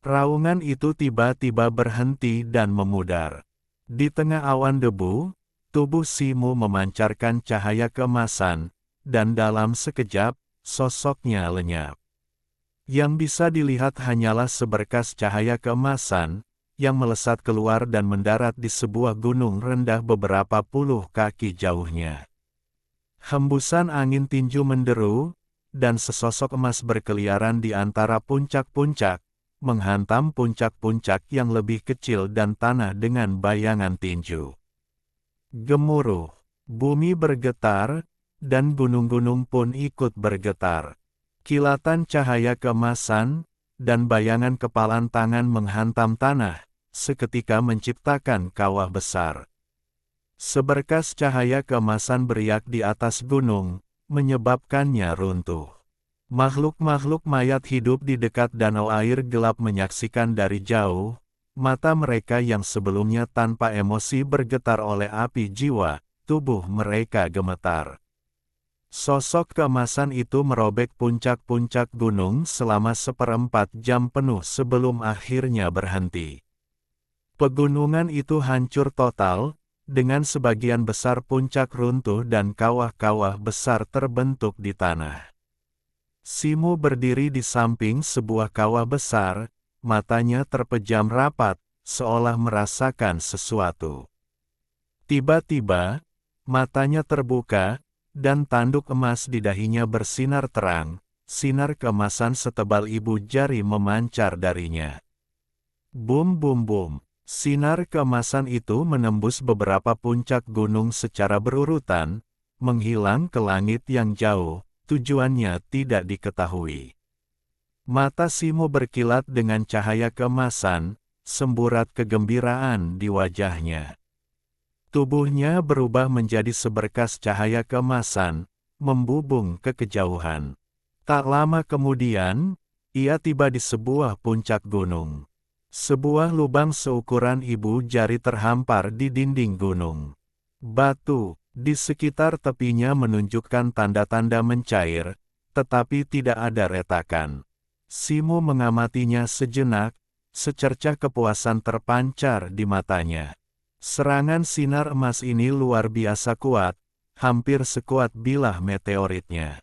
Raungan itu tiba-tiba berhenti dan memudar. Di tengah awan debu, tubuh Simu memancarkan cahaya keemasan, dan dalam sekejap, sosoknya lenyap. Yang bisa dilihat hanyalah seberkas cahaya keemasan, yang melesat keluar dan mendarat di sebuah gunung rendah beberapa puluh kaki jauhnya. Hembusan angin tinju menderu, dan sesosok emas berkeliaran di antara puncak-puncak, menghantam puncak-puncak yang lebih kecil dan tanah dengan bayangan tinju. Gemuruh, bumi bergetar, dan gunung-gunung pun ikut bergetar. Kilatan cahaya keemasan, dan bayangan kepalan tangan menghantam tanah, seketika menciptakan kawah besar. Seberkas cahaya keemasan beriak di atas gunung, menyebabkannya runtuh. Makhluk-makhluk mayat hidup di dekat danau air gelap menyaksikan dari jauh, mata mereka yang sebelumnya tanpa emosi bergetar oleh api jiwa, tubuh mereka gemetar. Sosok keemasan itu merobek puncak-puncak gunung selama 1/4 jam penuh sebelum akhirnya berhenti. Pegunungan itu hancur total, dengan sebagian besar puncak runtuh dan kawah-kawah besar terbentuk di tanah. Simo berdiri di samping sebuah kawah besar, matanya terpejam rapat, seolah merasakan sesuatu. Tiba-tiba, matanya terbuka, dan tanduk emas di dahinya bersinar terang, sinar keemasan setebal ibu jari memancar darinya. Bum bum bum, sinar keemasan itu menembus beberapa puncak gunung secara berurutan, menghilang ke langit yang jauh. Tujuannya tidak diketahui. Mata Simo berkilat dengan cahaya keemasan, semburat kegembiraan di wajahnya. Tubuhnya berubah menjadi seberkas cahaya keemasan, membubung ke kejauhan. Tak lama kemudian, ia tiba di sebuah puncak gunung. Sebuah lubang seukuran ibu jari terhampar di dinding gunung. Batu di sekitar tepinya menunjukkan tanda-tanda mencair, tetapi tidak ada retakan. Simo mengamatinya sejenak, secercah kepuasan terpancar di matanya. Serangan sinar emas ini luar biasa kuat, hampir sekuat bilah meteoritnya.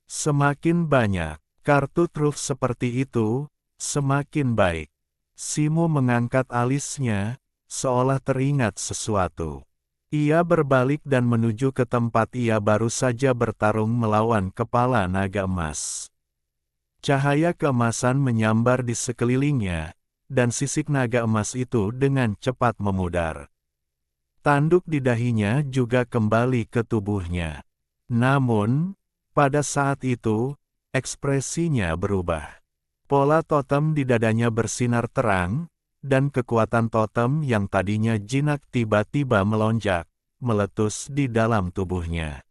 Semakin banyak kartu truf seperti itu, semakin baik. Simo mengangkat alisnya, seolah teringat sesuatu. Ia berbalik dan menuju ke tempat ia baru saja bertarung melawan kepala naga emas. Cahaya keemasan menyambar di sekelilingnya, dan sisik naga emas itu dengan cepat memudar. Tanduk di dahinya juga kembali ke tubuhnya. Namun, pada saat itu, ekspresinya berubah. Pola totem di dadanya bersinar terang, dan kekuatan totem yang tadinya jinak tiba-tiba melonjak, meletus di dalam tubuhnya.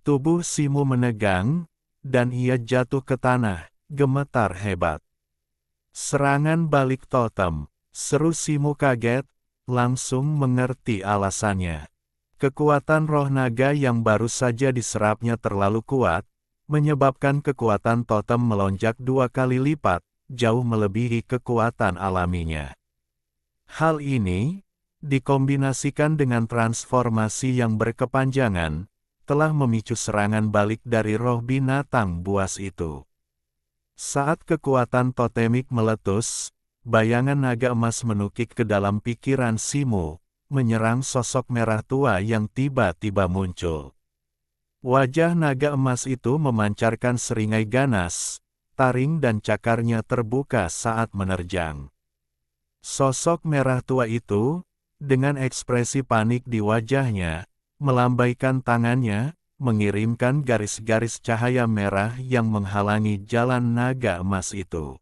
Tubuh Simo menegang, dan ia jatuh ke tanah, gemetar hebat. Serangan balik totem, seru Simo kaget, langsung mengerti alasannya. Kekuatan roh naga yang baru saja diserapnya terlalu kuat, menyebabkan kekuatan totem melonjak 2 kali lipat, jauh melebihi kekuatan alaminya. Hal ini, dikombinasikan dengan transformasi yang berkepanjangan, telah memicu serangan balik dari roh binatang buas itu. Saat kekuatan totemik meletus, bayangan naga emas menukik ke dalam pikiran Simo, menyerang sosok merah tua yang tiba-tiba muncul. Wajah naga emas itu memancarkan seringai ganas, taring dan cakarnya terbuka saat menerjang. Sosok merah tua itu, dengan ekspresi panik di wajahnya, melambaikan tangannya, mengirimkan garis-garis cahaya merah yang menghalangi jalan naga emas itu.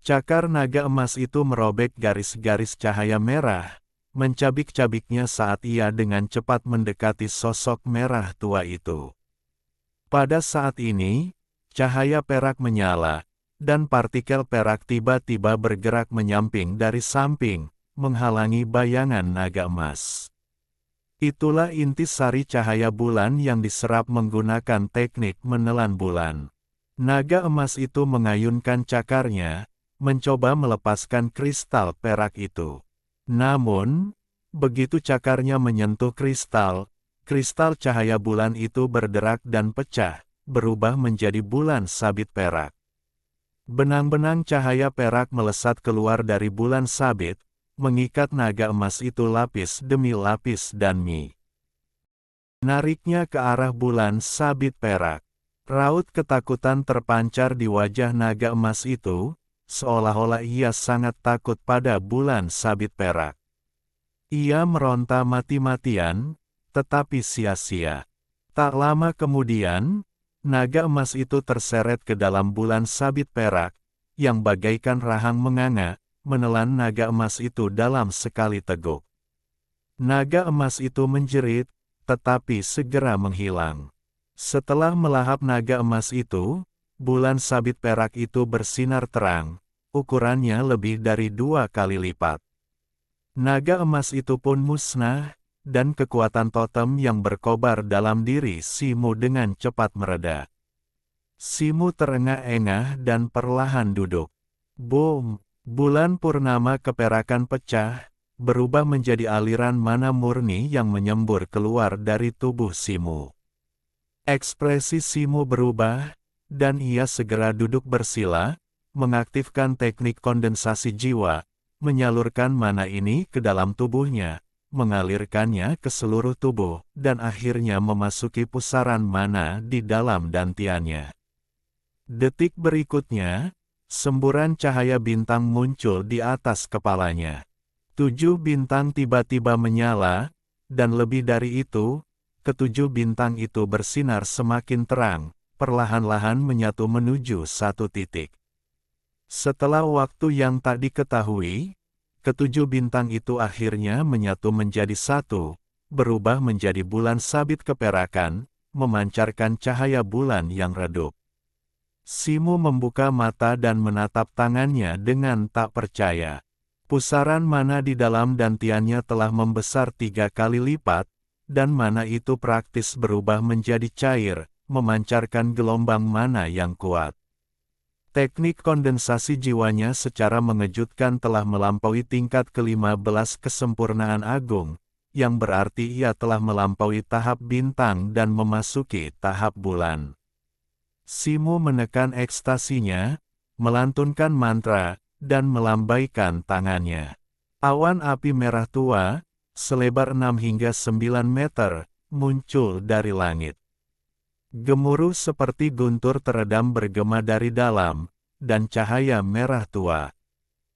Cakar naga emas itu merobek garis-garis cahaya merah, mencabik-cabiknya saat ia dengan cepat mendekati sosok merah tua itu. Pada saat ini, cahaya perak menyala, dan partikel perak tiba-tiba bergerak menyamping dari samping, menghalangi bayangan naga emas. Itulah intisari cahaya bulan yang diserap menggunakan teknik menelan bulan. Naga emas itu mengayunkan cakarnya, mencoba melepaskan kristal perak itu. Namun, begitu cakarnya menyentuh kristal cahaya bulan itu berderak dan pecah, berubah menjadi bulan sabit perak. Benang-benang cahaya perak melesat keluar dari bulan sabit, mengikat naga emas itu lapis demi lapis dan nariknya ke arah bulan sabit perak. Raut ketakutan terpancar di wajah naga emas itu, seolah-olah ia sangat takut pada bulan sabit perak. Ia meronta mati-matian, tetapi sia-sia. Tak lama kemudian, naga emas itu terseret ke dalam bulan sabit perak, yang bagaikan rahang menganga, menelan naga emas itu dalam sekali teguk. Naga emas itu menjerit, tetapi segera menghilang. Setelah melahap naga emas itu, bulan sabit perak itu bersinar terang, ukurannya lebih dari 2 kali lipat. Naga emas itu pun musnah, dan kekuatan totem yang berkobar dalam diri Simu dengan cepat mereda. Simu terengah-engah dan perlahan duduk. Boom! Bulan purnama keperakan pecah, berubah menjadi aliran mana murni yang menyembur keluar dari tubuh Simu. Ekspresi Simu berubah, dan ia segera duduk bersila, mengaktifkan teknik kondensasi jiwa, menyalurkan mana ini ke dalam tubuhnya, mengalirkannya ke seluruh tubuh, dan akhirnya memasuki pusaran mana di dalam dantiannya. Detik berikutnya, semburan cahaya bintang muncul di atas kepalanya. 7 bintang tiba-tiba menyala, dan lebih dari itu, ketujuh bintang itu bersinar semakin terang, perlahan-lahan menyatu menuju satu titik. Setelah waktu yang tak diketahui, ketujuh bintang itu akhirnya menyatu menjadi satu, berubah menjadi bulan sabit keperakan, memancarkan cahaya bulan yang redup. Simu membuka mata dan menatap tangannya dengan tak percaya. Pusaran mana di dalam dantiannya telah membesar 3 kali lipat, dan mana itu praktis berubah menjadi cair, memancarkan gelombang mana yang kuat. Teknik kondensasi jiwanya secara mengejutkan telah melampaui tingkat ke-15 kesempurnaan agung, yang berarti ia telah melampaui tahap bintang dan memasuki tahap bulan. Simu menekan ekstasinya, melantunkan mantra, dan melambaikan tangannya. Awan api merah tua, selebar 6 hingga 9 meter, muncul dari langit. Gemuruh seperti guntur teredam bergema dari dalam, dan cahaya merah tua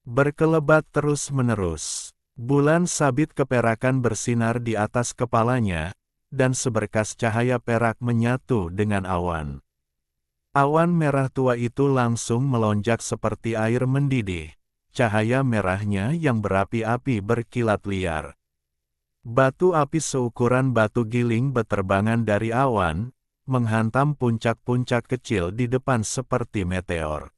berkelebat terus-menerus. Bulan sabit keperakan bersinar di atas kepalanya, dan seberkas cahaya perak menyatu dengan awan. Awan merah tua itu langsung melonjak seperti air mendidih, cahaya merahnya yang berapi-api berkilat liar. Batu api seukuran batu giling berterbangan dari awan, menghantam puncak-puncak kecil di depan seperti meteor.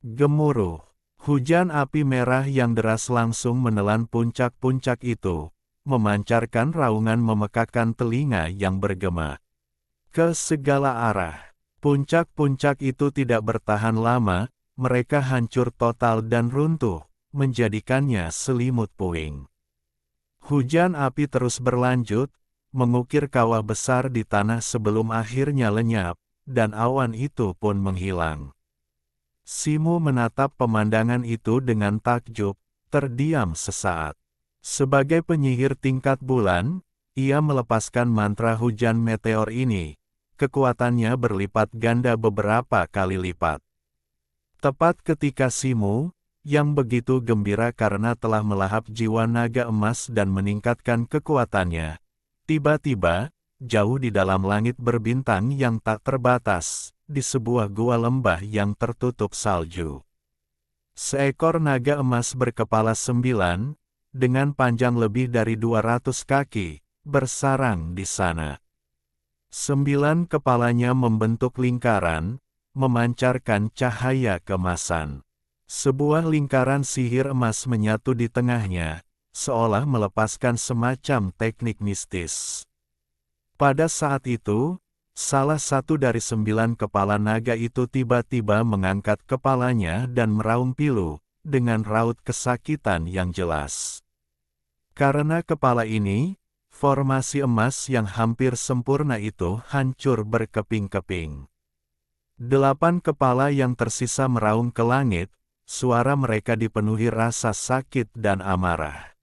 Gemuruh, hujan api merah yang deras langsung menelan puncak-puncak itu, memancarkan raungan memekakkan telinga yang bergema ke segala arah. Puncak-puncak itu tidak bertahan lama, mereka hancur total dan runtuh, menjadikannya selimut puing. Hujan api terus berlanjut, mengukir kawah besar di tanah sebelum akhirnya lenyap, dan awan itu pun menghilang. Simu menatap pemandangan itu dengan takjub, terdiam sesaat. Sebagai penyihir tingkat bulan, ia melepaskan mantra hujan meteor ini. Kekuatannya berlipat ganda beberapa kali lipat. Tepat ketika Simu, yang begitu gembira karena telah melahap jiwa naga emas dan meningkatkan kekuatannya, tiba-tiba, jauh di dalam langit berbintang yang tak terbatas, di sebuah gua lembah yang tertutup salju. Seekor naga emas berkepala 9, dengan panjang lebih dari 200 kaki, bersarang di sana. 9 kepalanya membentuk lingkaran, memancarkan cahaya keemasan. Sebuah lingkaran sihir emas menyatu di tengahnya, seolah melepaskan semacam teknik mistis. Pada saat itu, salah satu dari 9 kepala naga itu tiba-tiba mengangkat kepalanya dan meraung pilu, dengan raut kesakitan yang jelas. Karena kepala ini, formasi emas yang hampir sempurna itu hancur berkeping-keping. 8 kepala yang tersisa meraung ke langit, suara mereka dipenuhi rasa sakit dan amarah.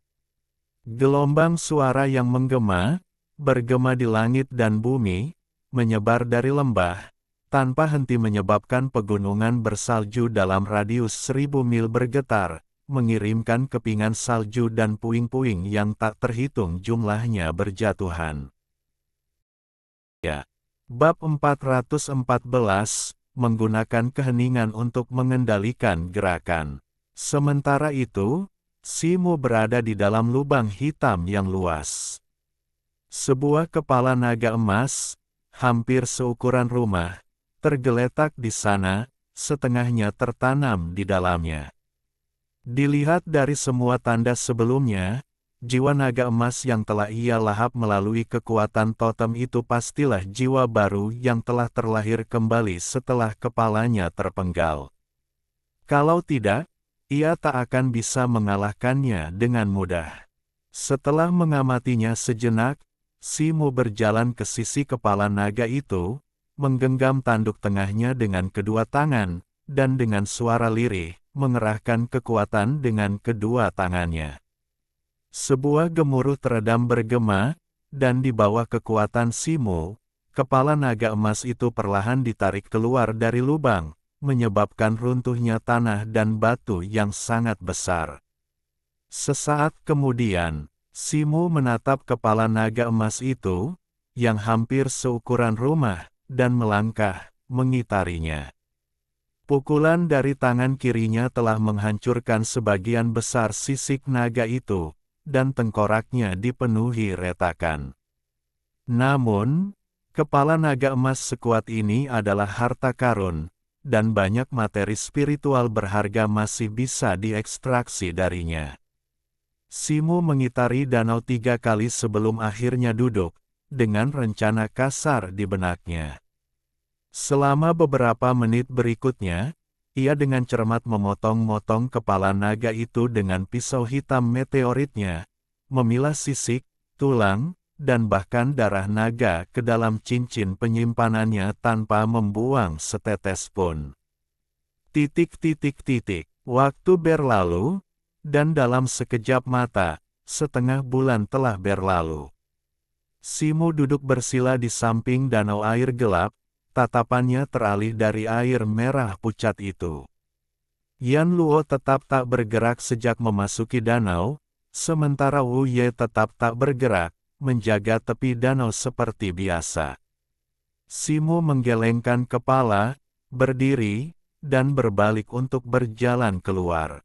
Gelombang suara yang menggema, bergema di langit dan bumi, menyebar dari lembah, tanpa henti menyebabkan pegunungan bersalju dalam radius 1000 mil bergetar, mengirimkan kepingan salju dan puing-puing yang tak terhitung jumlahnya berjatuhan. Ya. Bab 414, menggunakan keheningan untuk mengendalikan gerakan. Sementara itu, Simo berada di dalam lubang hitam yang luas. Sebuah kepala naga emas, hampir seukuran rumah, tergeletak di sana, setengahnya tertanam di dalamnya. Dilihat dari semua tanda sebelumnya, jiwa naga emas yang telah ia lahap melalui kekuatan totem itu pastilah jiwa baru yang telah terlahir kembali setelah kepalanya terpenggal. Kalau tidak, ia tak akan bisa mengalahkannya dengan mudah. Setelah mengamatinya sejenak, Simo berjalan ke sisi kepala naga itu, menggenggam tanduk tengahnya dengan kedua tangan, dan dengan suara lirih, mengerahkan kekuatan dengan kedua tangannya. Sebuah gemuruh teredam bergema, dan di bawah kekuatan Simo, kepala naga emas itu perlahan ditarik keluar dari lubang, menyebabkan runtuhnya tanah dan batu yang sangat besar. Sesaat kemudian, Simo menatap kepala naga emas itu, yang hampir seukuran rumah, dan melangkah, mengitarinya. Pukulan dari tangan kirinya telah menghancurkan sebagian besar sisik naga itu, dan tengkoraknya dipenuhi retakan. Namun, kepala naga emas sekuat ini adalah harta karun, dan banyak materi spiritual berharga masih bisa diekstraksi darinya. Simo mengitari danau 3 kali sebelum akhirnya duduk, dengan rencana kasar di benaknya. Selama beberapa menit berikutnya, ia dengan cermat memotong-motong kepala naga itu dengan pisau hitam meteoritnya, memilah sisik, tulang, dan bahkan darah naga ke dalam cincin penyimpanannya tanpa membuang setetes pun. Waktu berlalu, dan dalam sekejap mata, setengah bulan telah berlalu. Simo duduk bersila di samping danau air gelap, tatapannya teralih dari air merah pucat itu. Yan Luo tetap tak bergerak sejak memasuki danau, sementara Wu Ye tetap tak bergerak, menjaga tepi danau seperti biasa. Simo menggelengkan kepala, berdiri, dan berbalik untuk berjalan keluar.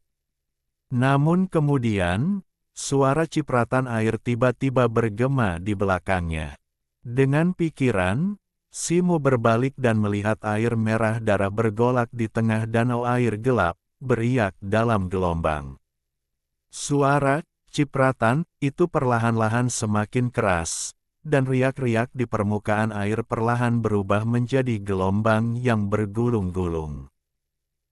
Namun kemudian, suara cipratan air tiba-tiba bergema di belakangnya. Dengan pikiran, Simo berbalik dan melihat air merah darah bergolak di tengah danau air gelap, beriak dalam gelombang. Suara cipratan itu perlahan-lahan semakin keras, dan riak-riak di permukaan air perlahan berubah menjadi gelombang yang bergulung-gulung.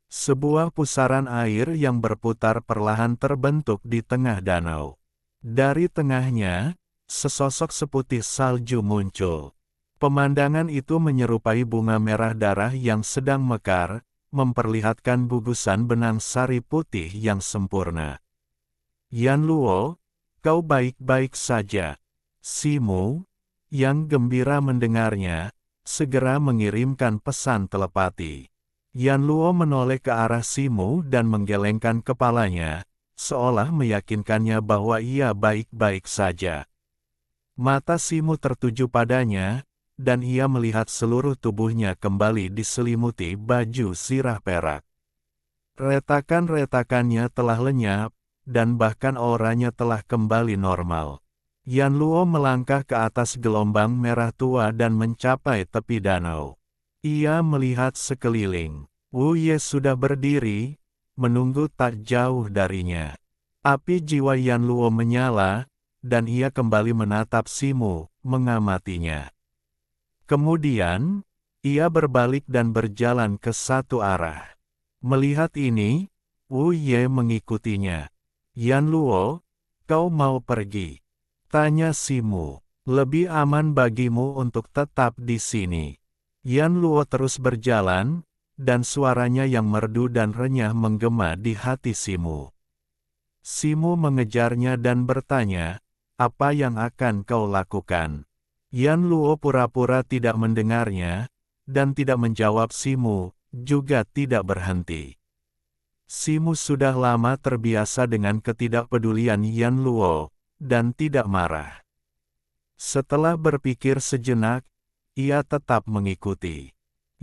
Sebuah pusaran air yang berputar perlahan terbentuk di tengah danau. Dari tengahnya, sesosok seputih salju muncul. Pemandangan itu menyerupai bunga merah darah yang sedang mekar, memperlihatkan gugusan benang sari putih yang sempurna. Yan Luo, kau baik-baik saja. Simo, yang gembira mendengarnya, segera mengirimkan pesan telepati. Yan Luo menoleh ke arah Simo dan menggelengkan kepalanya, seolah meyakinkannya bahwa ia baik-baik saja. Mata Simo tertuju padanya, dan ia melihat seluruh tubuhnya kembali diselimuti baju sirah perak. Retakan-retakannya telah lenyap, dan bahkan auranya telah kembali normal. Yan Luo melangkah ke atas gelombang merah tua dan mencapai tepi danau. Ia melihat sekeliling. Wu Ye sudah berdiri, menunggu tak jauh darinya. Api jiwa Yan Luo menyala, dan ia kembali menatap Simo, mengamatinya. Kemudian, ia berbalik dan berjalan ke satu arah. Melihat ini, Wu Ye mengikutinya. Yan Luo, kau mau pergi? Tanya Simo. Lebih aman bagimu untuk tetap di sini. Yan Luo terus berjalan, dan suaranya yang merdu dan renyah menggema di hati Simo. Simo mengejarnya dan bertanya, apa yang akan kau lakukan? Yan Luo pura-pura tidak mendengarnya, dan tidak menjawab Simo, juga tidak berhenti. Simo sudah lama terbiasa dengan ketidakpedulian Yan Luo, dan tidak marah. Setelah berpikir sejenak, ia tetap mengikuti.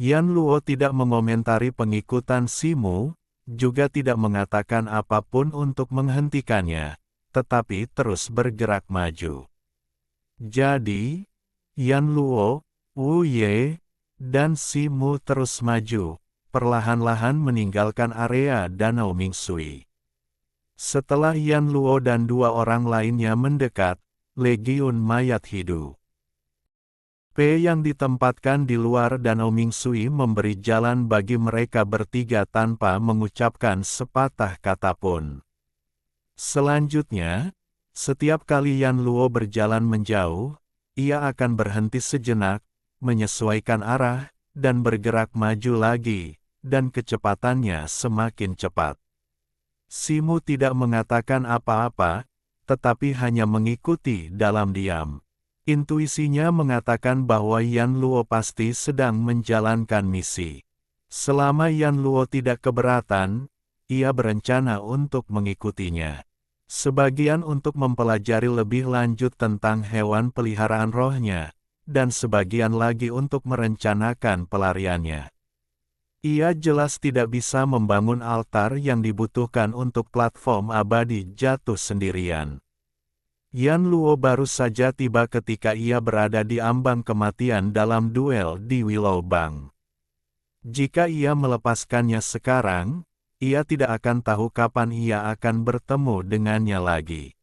Yan Luo tidak mengomentari pengikutan Simu, juga tidak mengatakan apapun untuk menghentikannya, tetapi terus bergerak maju. Jadi, Yan Luo, Wu Ye, dan Simu terus maju, perlahan-lahan meninggalkan area Danau Mingsui. Setelah Yan Luo dan dua orang lainnya mendekat, Legiun mayat hidup P yang ditempatkan di luar Danau Mingsui memberi jalan bagi mereka bertiga tanpa mengucapkan sepatah kata pun. Selanjutnya, setiap kali Yan Luo berjalan menjauh, ia akan berhenti sejenak, menyesuaikan arah, dan bergerak maju lagi, dan kecepatannya semakin cepat. Simu tidak mengatakan apa-apa, tetapi hanya mengikuti dalam diam. Intuisinya mengatakan bahwa Yan Luo pasti sedang menjalankan misi. Selama Yan Luo tidak keberatan, ia berencana untuk mengikutinya. Sebagian untuk mempelajari lebih lanjut tentang hewan peliharaan rohnya, dan sebagian lagi untuk merencanakan pelariannya. Ia jelas tidak bisa membangun altar yang dibutuhkan untuk platform abadi jatuh sendirian. Yan Luo baru saja tiba ketika ia berada di ambang kematian dalam duel di Willow Bank. Jika ia melepaskannya sekarang, ia tidak akan tahu kapan ia akan bertemu dengannya lagi.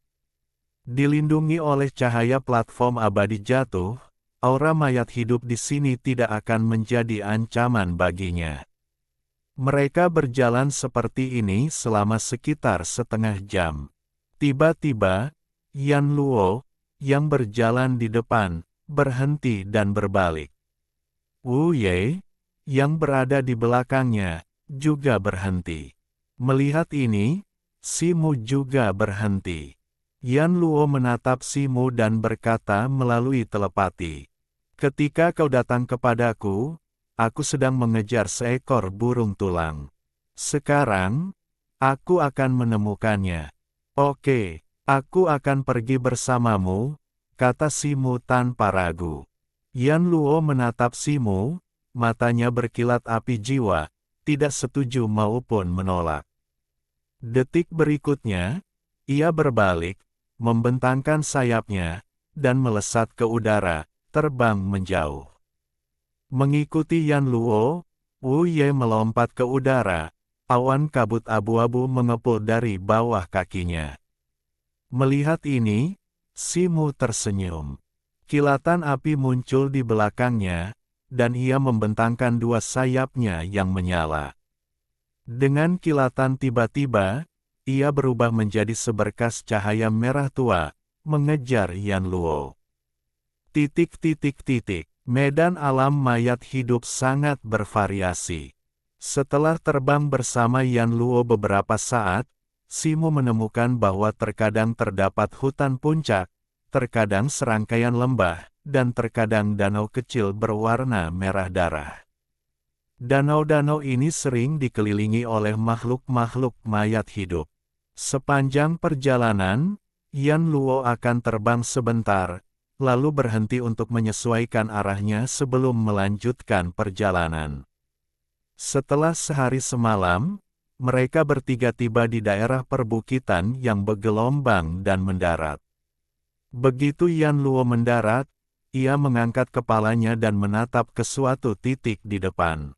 Dilindungi oleh cahaya platform abadi jatuh, aura mayat hidup di sini tidak akan menjadi ancaman baginya. Mereka berjalan seperti ini selama sekitar setengah jam. Tiba-tiba, Yan Luo, yang berjalan di depan, berhenti dan berbalik. Wu Ye, yang berada di belakangnya, juga berhenti. Melihat ini, Simu juga berhenti. Yan Luo menatap Simu dan berkata melalui telepati, "Ketika kau datang kepadaku, aku sedang mengejar seekor burung tulang. Sekarang, aku akan menemukannya." "Oke. Aku akan pergi bersamamu," kata Simu tanpa ragu. Yan Luo menatap Simu, matanya berkilat api jiwa, tidak setuju maupun menolak. Detik berikutnya, ia berbalik, membentangkan sayapnya, dan melesat ke udara, terbang menjauh. Mengikuti Yan Luo, Wu Ye melompat ke udara, awan kabut abu-abu mengepul dari bawah kakinya. Melihat ini, Simu tersenyum. Kilatan api muncul di belakangnya, dan ia membentangkan dua sayapnya yang menyala. Dengan kilatan tiba-tiba, ia berubah menjadi seberkas cahaya merah tua, mengejar Yan Luo. Medan alam mayat hidup sangat bervariasi. Setelah terbang bersama Yan Luo beberapa saat, Simu menemukan bahwa terkadang terdapat hutan puncak, terkadang serangkaian lembah, dan terkadang danau kecil berwarna merah darah. Danau-danau ini sering dikelilingi oleh makhluk-makhluk mayat hidup. Sepanjang perjalanan, Yan Luo akan terbang sebentar, lalu berhenti untuk menyesuaikan arahnya sebelum melanjutkan perjalanan. Setelah sehari semalam, mereka bertiga tiba di daerah perbukitan yang bergelombang dan mendarat. Begitu Yan Luo mendarat, ia mengangkat kepalanya dan menatap ke suatu titik di depan.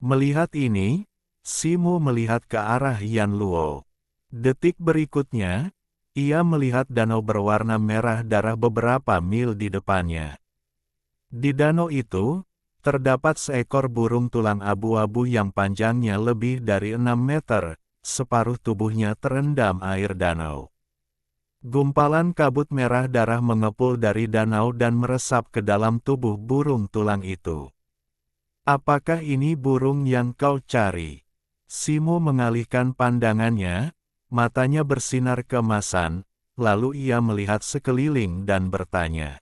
Melihat ini, Simu melihat ke arah Yan Luo. Detik berikutnya, ia melihat danau berwarna merah darah beberapa mil di depannya. Di danau itu, terdapat seekor burung tulang abu-abu yang panjangnya lebih dari 6 meter, separuh tubuhnya terendam air danau. Gumpalan kabut merah darah mengepul dari danau dan meresap ke dalam tubuh burung tulang itu. "Apakah ini burung yang kau cari?" Simu mengalihkan pandangannya, matanya bersinar keemasan, lalu ia melihat sekeliling dan bertanya.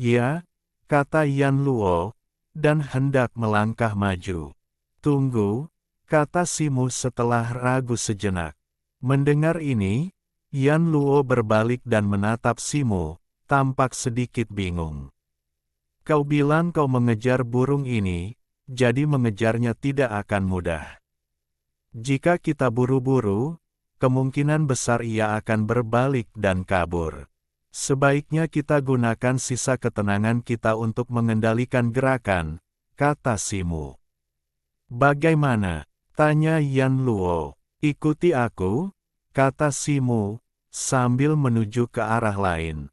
"Ya," kata Yan Luo, dan hendak melangkah maju. "Tunggu," kata Simu setelah ragu sejenak. Mendengar ini, Yan Luo berbalik dan menatap Simu, tampak sedikit bingung. "Kau bilang kau mengejar burung ini, jadi mengejarnya tidak akan mudah. Jika kita buru-buru, kemungkinan besar ia akan berbalik dan kabur. Sebaiknya kita gunakan sisa ketenangan kita untuk mengendalikan gerakan, kata Simu. Bagaimana? Tanya Yan Luo. Ikuti aku, kata Simu, sambil menuju ke arah lain.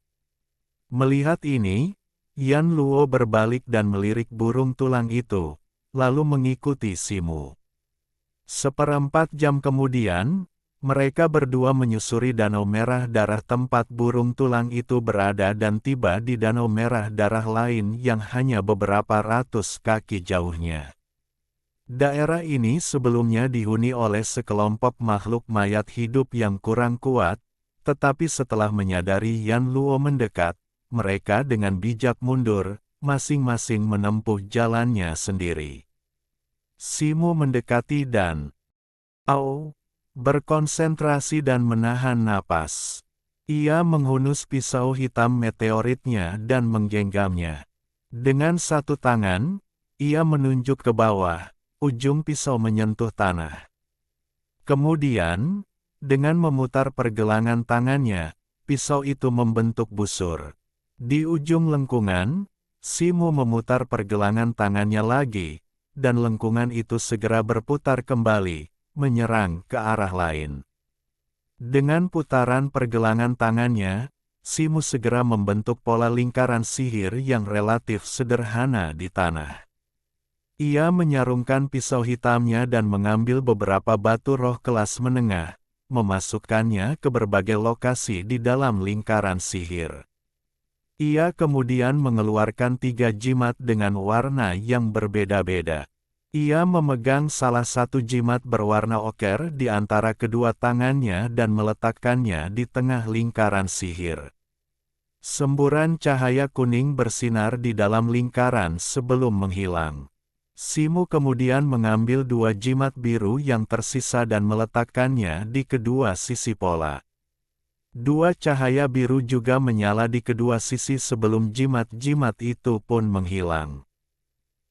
Melihat ini, Yan Luo berbalik dan melirik burung tulang itu, lalu mengikuti Simu. 1/4 jam kemudian, mereka berdua menyusuri Danau Merah Darah tempat burung tulang itu berada dan tiba di Danau Merah Darah lain yang hanya beberapa ratus kaki jauhnya. Daerah ini sebelumnya dihuni oleh sekelompok makhluk mayat hidup yang kurang kuat, tetapi setelah menyadari Yan Luo mendekat, mereka dengan bijak mundur, masing-masing menempuh jalannya sendiri. Simu mendekati dan berkonsentrasi dan menahan napas. Ia menghunus pisau hitam meteoritnya dan menggenggamnya. Dengan satu tangan, ia menunjuk ke bawah, ujung pisau menyentuh tanah. Kemudian, dengan memutar pergelangan tangannya, pisau itu membentuk busur. Di ujung lengkungan, Simu memutar pergelangan tangannya lagi, dan lengkungan itu segera berputar kembali, menyerang ke arah lain. Dengan putaran pergelangan tangannya, Simu segera membentuk pola lingkaran sihir yang relatif sederhana di tanah. Ia menyarungkan pisau hitamnya dan mengambil beberapa batu roh kelas menengah, memasukkannya ke berbagai lokasi di dalam lingkaran sihir. Ia kemudian mengeluarkan 3 jimat dengan warna yang berbeda-beda. Ia memegang salah satu jimat berwarna oker di antara kedua tangannya dan meletakkannya di tengah lingkaran sihir. Semburan cahaya kuning bersinar di dalam lingkaran sebelum menghilang. Simu kemudian mengambil 2 jimat biru yang tersisa dan meletakkannya di kedua sisi pola. 2 cahaya biru juga menyala di kedua sisi sebelum jimat-jimat itu pun menghilang.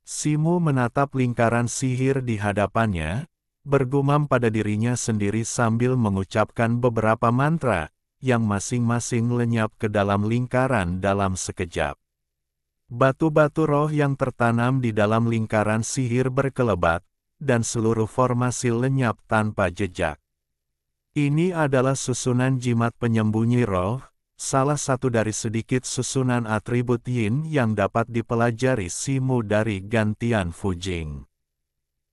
Simu menatap lingkaran sihir di hadapannya, bergumam pada dirinya sendiri sambil mengucapkan beberapa mantra, yang masing-masing lenyap ke dalam lingkaran dalam sekejap. Batu-batu roh yang tertanam di dalam lingkaran sihir berkelebat, dan seluruh formasi lenyap tanpa jejak. Ini adalah susunan jimat penyembunyi roh, salah satu dari sedikit susunan atribut yin yang dapat dipelajari Simu dari Gantian Fujing.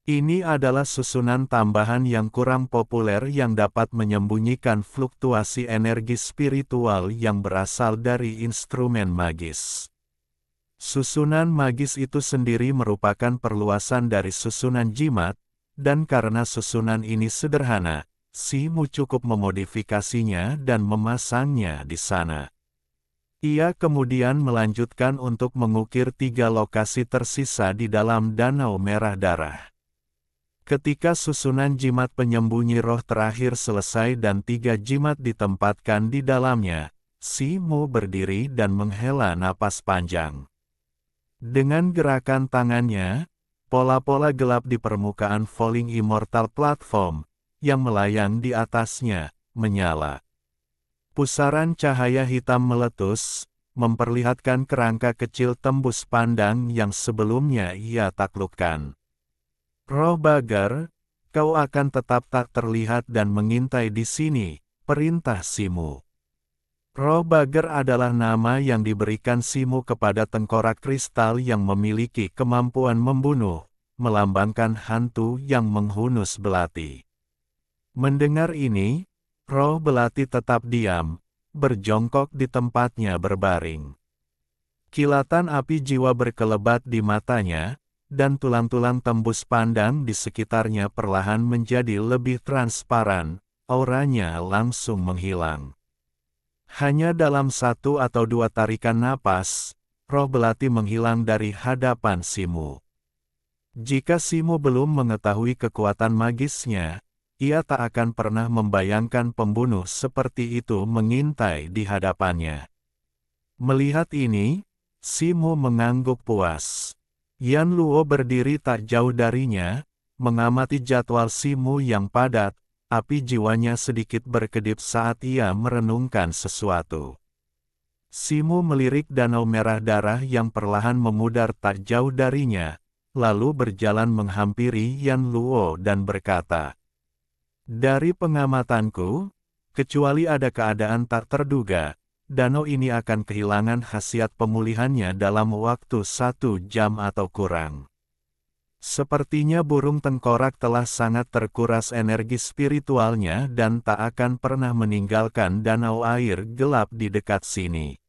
Ini adalah susunan tambahan yang kurang populer yang dapat menyembunyikan fluktuasi energi spiritual yang berasal dari instrumen magis. Susunan magis itu sendiri merupakan perluasan dari susunan jimat, dan karena susunan ini sederhana, Simu cukup memodifikasinya dan memasangnya di sana. Ia kemudian melanjutkan untuk mengukir 3 lokasi tersisa di dalam Danau Merah Darah. Ketika susunan jimat penyembunyi roh terakhir selesai dan 3 jimat ditempatkan di dalamnya, Simu berdiri dan menghela napas panjang. Dengan gerakan tangannya, pola-pola gelap di permukaan Falling Immortal Platform, yang melayang di atasnya, menyala. Pusaran cahaya hitam meletus, memperlihatkan kerangka kecil tembus pandang yang sebelumnya ia taklukkan. Roh Bagar, kau akan tetap tak terlihat dan mengintai di sini, perintah Simu. Roh Bagar adalah nama yang diberikan Simu kepada tengkorak kristal yang memiliki kemampuan membunuh, melambangkan hantu yang menghunus belati. Mendengar ini, roh belati tetap diam, berjongkok di tempatnya berbaring. Kilatan api jiwa berkelebat di matanya, dan tulang-tulang tembus pandang di sekitarnya perlahan menjadi lebih transparan, auranya langsung menghilang. Hanya dalam 1 atau 2 tarikan napas, roh belati menghilang dari hadapan Simu. Jika Simu belum mengetahui kekuatan magisnya, ia tak akan pernah membayangkan pembunuh seperti itu mengintai di hadapannya. Melihat ini, Simu mengangguk puas. Yan Luo berdiri tak jauh darinya, mengamati jadwal Simu yang padat, api jiwanya sedikit berkedip saat ia merenungkan sesuatu. Simu melirik danau merah darah yang perlahan memudar tak jauh darinya, lalu berjalan menghampiri Yan Luo dan berkata, "Dari pengamatanku, kecuali ada keadaan tak terduga, danau ini akan kehilangan khasiat pemulihannya dalam waktu 1 jam atau kurang. Sepertinya burung tengkorak telah sangat terkuras energi spiritualnya dan tak akan pernah meninggalkan danau air gelap di dekat sini."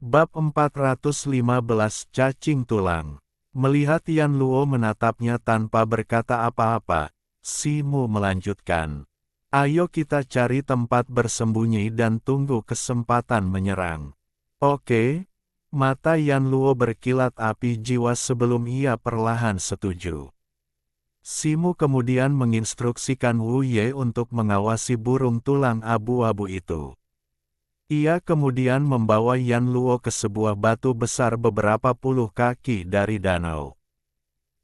Bab 415 Cacing Tulang. Melihat Yan Luo menatapnya tanpa berkata apa-apa, Simu melanjutkan, "Ayo kita cari tempat bersembunyi dan tunggu kesempatan menyerang." "Oke." Mata Yan Luo berkilat api jiwa sebelum ia perlahan setuju. Simu kemudian menginstruksikan Wu Ye untuk mengawasi burung tulang abu-abu itu. Ia kemudian membawa Yan Luo ke sebuah batu besar beberapa puluh kaki dari danau.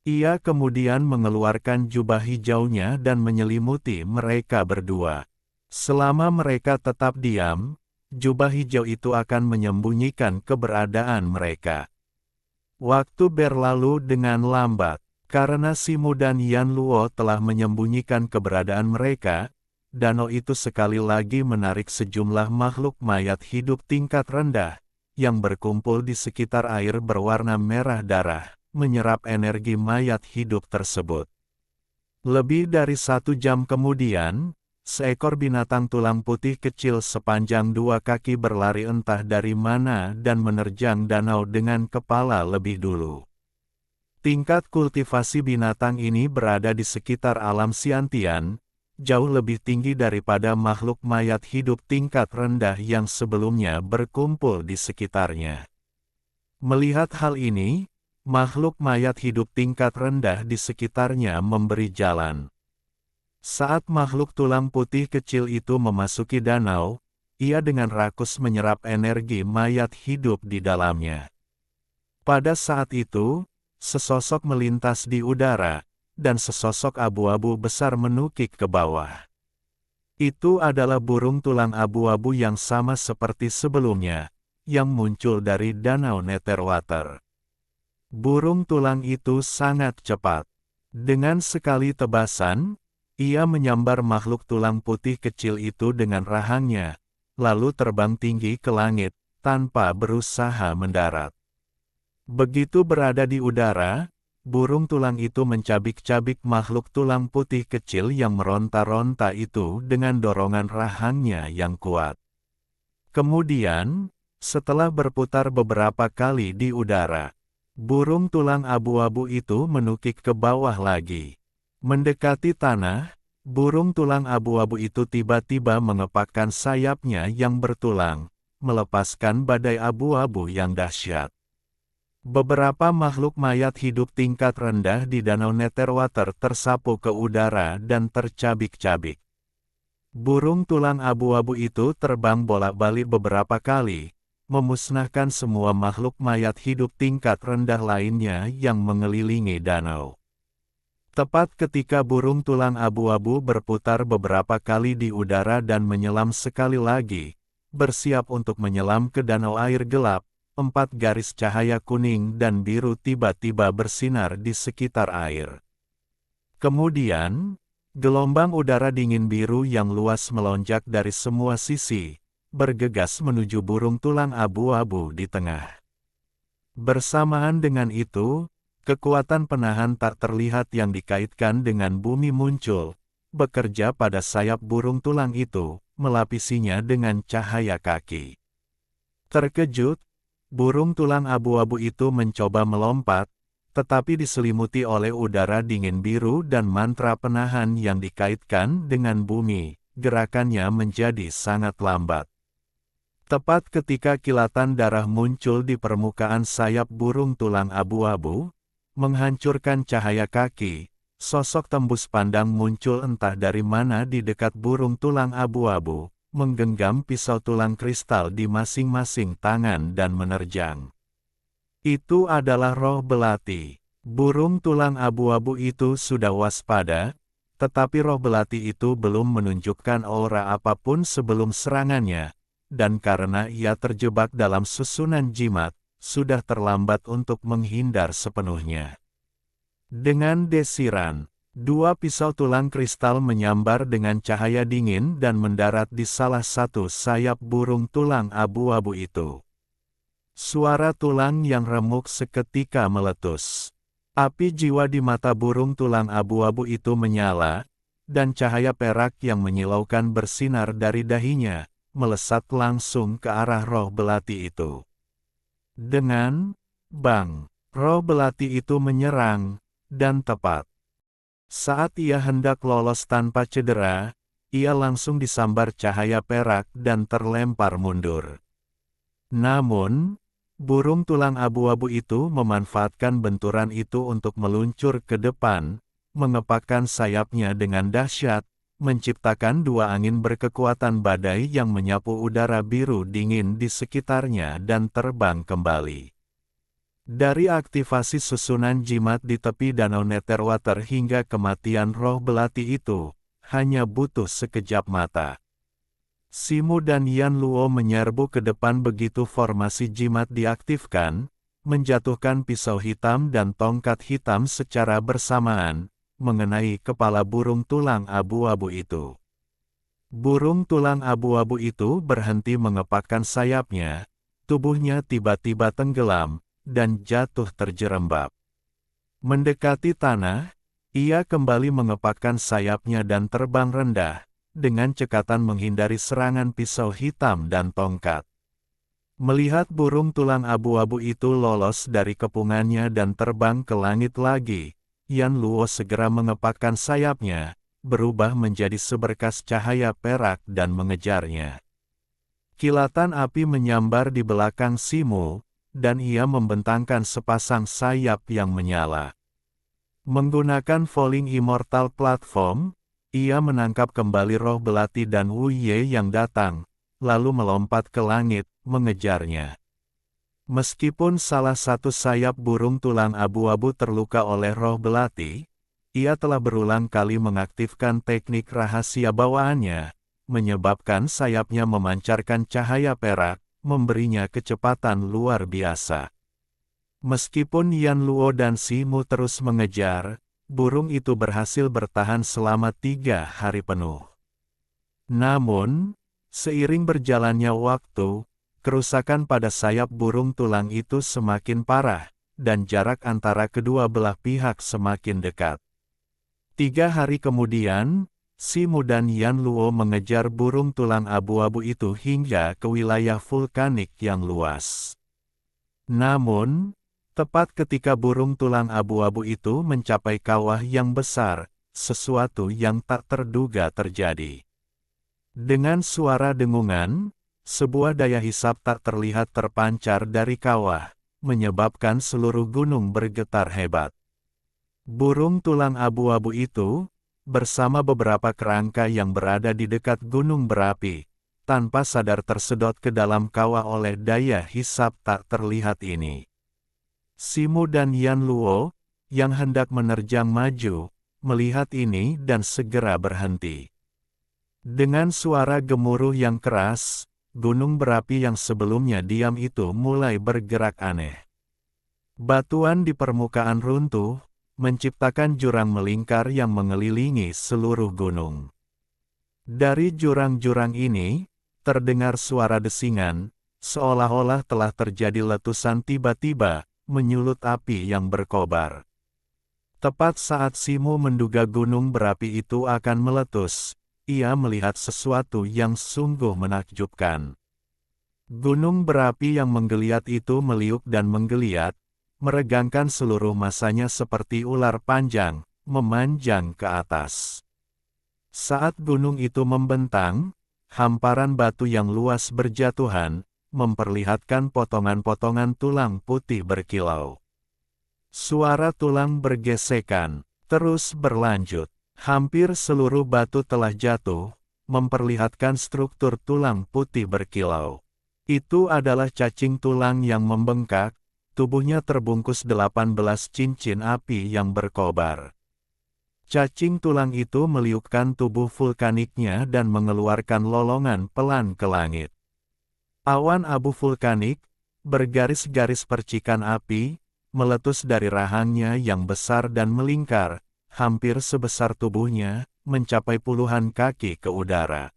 Ia kemudian mengeluarkan jubah hijaunya dan menyelimuti mereka berdua. Selama mereka tetap diam, jubah hijau itu akan menyembunyikan keberadaan mereka. Waktu berlalu dengan lambat, karena Simu dan Yan Luo telah menyembunyikan keberadaan mereka. Danau itu sekali lagi menarik sejumlah makhluk mayat hidup tingkat rendah, yang berkumpul di sekitar air berwarna merah darah, menyerap energi mayat hidup tersebut. Lebih dari 1 jam kemudian, seekor binatang tulang putih kecil sepanjang 2 kaki berlari entah dari mana dan menerjang danau dengan kepala lebih dulu. Tingkat kultivasi binatang ini berada di sekitar alam Xiantian, jauh lebih tinggi daripada makhluk mayat hidup tingkat rendah yang sebelumnya berkumpul di sekitarnya. Melihat hal ini, makhluk mayat hidup tingkat rendah di sekitarnya memberi jalan. Saat makhluk tulang putih kecil itu memasuki danau, ia dengan rakus menyerap energi mayat hidup di dalamnya. Pada saat itu, sesosok melintas di udara, dan sesosok abu-abu besar menukik ke bawah. Itu adalah burung tulang abu-abu yang sama seperti sebelumnya, yang muncul dari danau Netherwater. Burung tulang itu sangat cepat. Dengan sekali tebasan, ia menyambar makhluk tulang putih kecil itu dengan rahangnya, lalu terbang tinggi ke langit, tanpa berusaha mendarat. Begitu berada di udara, burung tulang itu mencabik-cabik makhluk tulang putih kecil yang meronta-ronta itu dengan dorongan rahangnya yang kuat. Kemudian, setelah berputar beberapa kali di udara, burung tulang abu-abu itu menukik ke bawah lagi. Mendekati tanah, burung tulang abu-abu itu tiba-tiba mengepakkan sayapnya yang bertulang, melepaskan badai abu-abu yang dahsyat. Beberapa makhluk mayat hidup tingkat rendah di danau Netherwater tersapu ke udara dan tercabik-cabik. Burung tulang abu-abu itu terbang bolak-balik beberapa kali, memusnahkan semua makhluk mayat hidup tingkat rendah lainnya yang mengelilingi danau. Tepat ketika burung tulang abu-abu berputar beberapa kali di udara dan menyelam sekali lagi, bersiap untuk menyelam ke danau air gelap, 4 garis cahaya kuning dan biru tiba-tiba bersinar di sekitar air. Kemudian, gelombang udara dingin biru yang luas melonjak dari semua sisi, bergegas menuju burung tulang abu-abu di tengah. Bersamaan dengan itu, kekuatan penahan tak terlihat yang dikaitkan dengan bumi muncul, bekerja pada sayap burung tulang itu, melapisinya dengan cahaya kaki. Terkejut, burung tulang abu-abu itu mencoba melompat, tetapi diselimuti oleh udara dingin biru dan mantra penahan yang dikaitkan dengan bumi, gerakannya menjadi sangat lambat. Tepat ketika kilatan darah muncul di permukaan sayap burung tulang abu-abu, menghancurkan cahaya kaki, sosok tembus pandang muncul entah dari mana di dekat burung tulang abu-abu, menggenggam pisau tulang kristal di masing-masing tangan dan menerjang. Itu adalah roh belati. Burung tulang abu-abu itu sudah waspada, tetapi roh belati itu belum menunjukkan aura apapun sebelum serangannya, dan karena ia terjebak dalam susunan jimat, sudah terlambat untuk menghindar sepenuhnya. Dengan desiran, dua pisau tulang kristal menyambar dengan cahaya dingin dan mendarat di salah satu sayap burung tulang abu-abu itu. Suara tulang yang remuk seketika meletus. Api jiwa di mata burung tulang abu-abu itu menyala, dan cahaya perak yang menyilaukan bersinar dari dahinya, melesat langsung ke arah roh belati itu. Dengan bang, roh belati itu menyerang, dan tepat saat ia hendak lolos tanpa cedera, ia langsung disambar cahaya perak dan terlempar mundur. Namun, burung tulang abu-abu itu memanfaatkan benturan itu untuk meluncur ke depan, mengepakkan sayapnya dengan dahsyat, menciptakan dua angin berkekuatan badai yang menyapu udara biru dingin di sekitarnya dan terbang kembali. Dari aktivasi susunan jimat di tepi danau Netherwater hingga kematian roh belati itu, hanya butuh sekejap mata. Simu dan Yan Luo menyerbu ke depan begitu formasi jimat diaktifkan, menjatuhkan pisau hitam dan tongkat hitam secara bersamaan, mengenai kepala burung tulang abu-abu itu. Burung tulang abu-abu itu berhenti mengepakkan sayapnya, tubuhnya tiba-tiba tenggelam, dan jatuh terjerembab. Mendekati tanah, ia kembali mengepakkan sayapnya dan terbang rendah, dengan cekatan menghindari serangan pisau hitam dan tongkat. Melihat burung tulang abu-abu itu lolos dari kepungannya dan terbang ke langit lagi, Yan Luo segera mengepakkan sayapnya, berubah menjadi seberkas cahaya perak dan mengejarnya. Kilatan api menyambar di belakang Simu, dan ia membentangkan sepasang sayap yang menyala. Menggunakan Falling Immortal Platform, ia menangkap kembali roh belati dan Wu Ye yang datang, lalu melompat ke langit, mengejarnya. Meskipun salah satu sayap burung tulang abu-abu terluka oleh roh belati, ia telah berulang kali mengaktifkan teknik rahasia bawaannya, menyebabkan sayapnya memancarkan cahaya perak, memberinya kecepatan luar biasa. Meskipun Yan Luo dan Simu terus mengejar, burung itu berhasil bertahan selama 3 hari penuh. Namun, seiring berjalannya waktu, kerusakan pada sayap burung tulang itu semakin parah, dan jarak antara kedua belah pihak semakin dekat. 3 hari kemudian, Simu dan Yan Luo mengejar burung tulang abu-abu itu hingga ke wilayah vulkanik yang luas. Namun, tepat ketika burung tulang abu-abu itu mencapai kawah yang besar, sesuatu yang tak terduga terjadi. Dengan suara dengungan, sebuah daya hisap tak terlihat terpancar dari kawah, menyebabkan seluruh gunung bergetar hebat. Burung tulang abu-abu itu, bersama beberapa kerangka yang berada di dekat gunung berapi, tanpa sadar tersedot ke dalam kawah oleh daya hisap tak terlihat ini. Simu dan Yan Luo, yang hendak menerjang maju, melihat ini dan segera berhenti. Dengan suara gemuruh yang keras, gunung berapi yang sebelumnya diam itu mulai bergerak aneh. Batuan di permukaan runtuh, menciptakan jurang melingkar yang mengelilingi seluruh gunung. Dari jurang-jurang ini, terdengar suara desingan, seolah-olah telah terjadi letusan tiba-tiba, menyulut api yang berkobar. Tepat saat Simu menduga gunung berapi itu akan meletus, ia melihat sesuatu yang sungguh menakjubkan. Gunung berapi yang menggeliat itu meliuk dan menggeliat, meregangkan seluruh masanya seperti ular panjang, memanjang ke atas. Saat gunung itu membentang, hamparan batu yang luas berjatuhan, memperlihatkan potongan-potongan tulang putih berkilau. Suara tulang bergesekan, terus berlanjut. Hampir seluruh batu telah jatuh, memperlihatkan struktur tulang putih berkilau. Itu adalah cacing tulang yang membengkak, tubuhnya terbungkus 18 cincin api yang berkobar. Cacing tulang itu meliukkan tubuh vulkaniknya dan mengeluarkan lolongan pelan ke langit. Awan abu vulkanik, bergaris-garis percikan api, meletus dari rahangnya yang besar dan melingkar, hampir sebesar tubuhnya, mencapai puluhan kaki ke udara.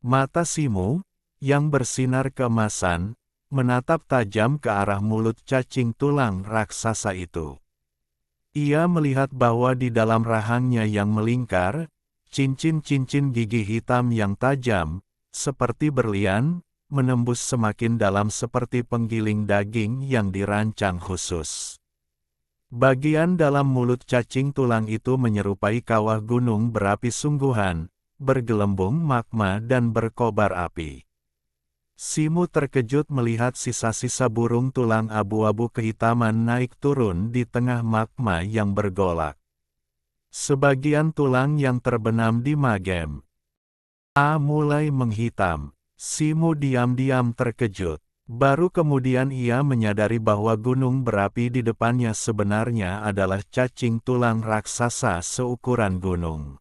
Mata Simu, yang bersinar keemasan, menatap tajam ke arah mulut cacing tulang raksasa itu. Ia melihat bahwa di dalam rahangnya yang melingkar, cincin-cincin gigi hitam yang tajam, seperti berlian, menembus semakin dalam seperti penggiling daging yang dirancang khusus. Bagian dalam mulut cacing tulang itu menyerupai kawah gunung berapi sungguhan, bergelembung magma dan berkobar api. Simu terkejut melihat sisa-sisa burung tulang abu-abu kehitaman naik turun di tengah magma yang bergolak. Sebagian tulang yang terbenam di magma mulai menghitam. Simu diam-diam terkejut. Baru kemudian ia menyadari bahwa gunung berapi di depannya sebenarnya adalah cacing tulang raksasa seukuran gunung.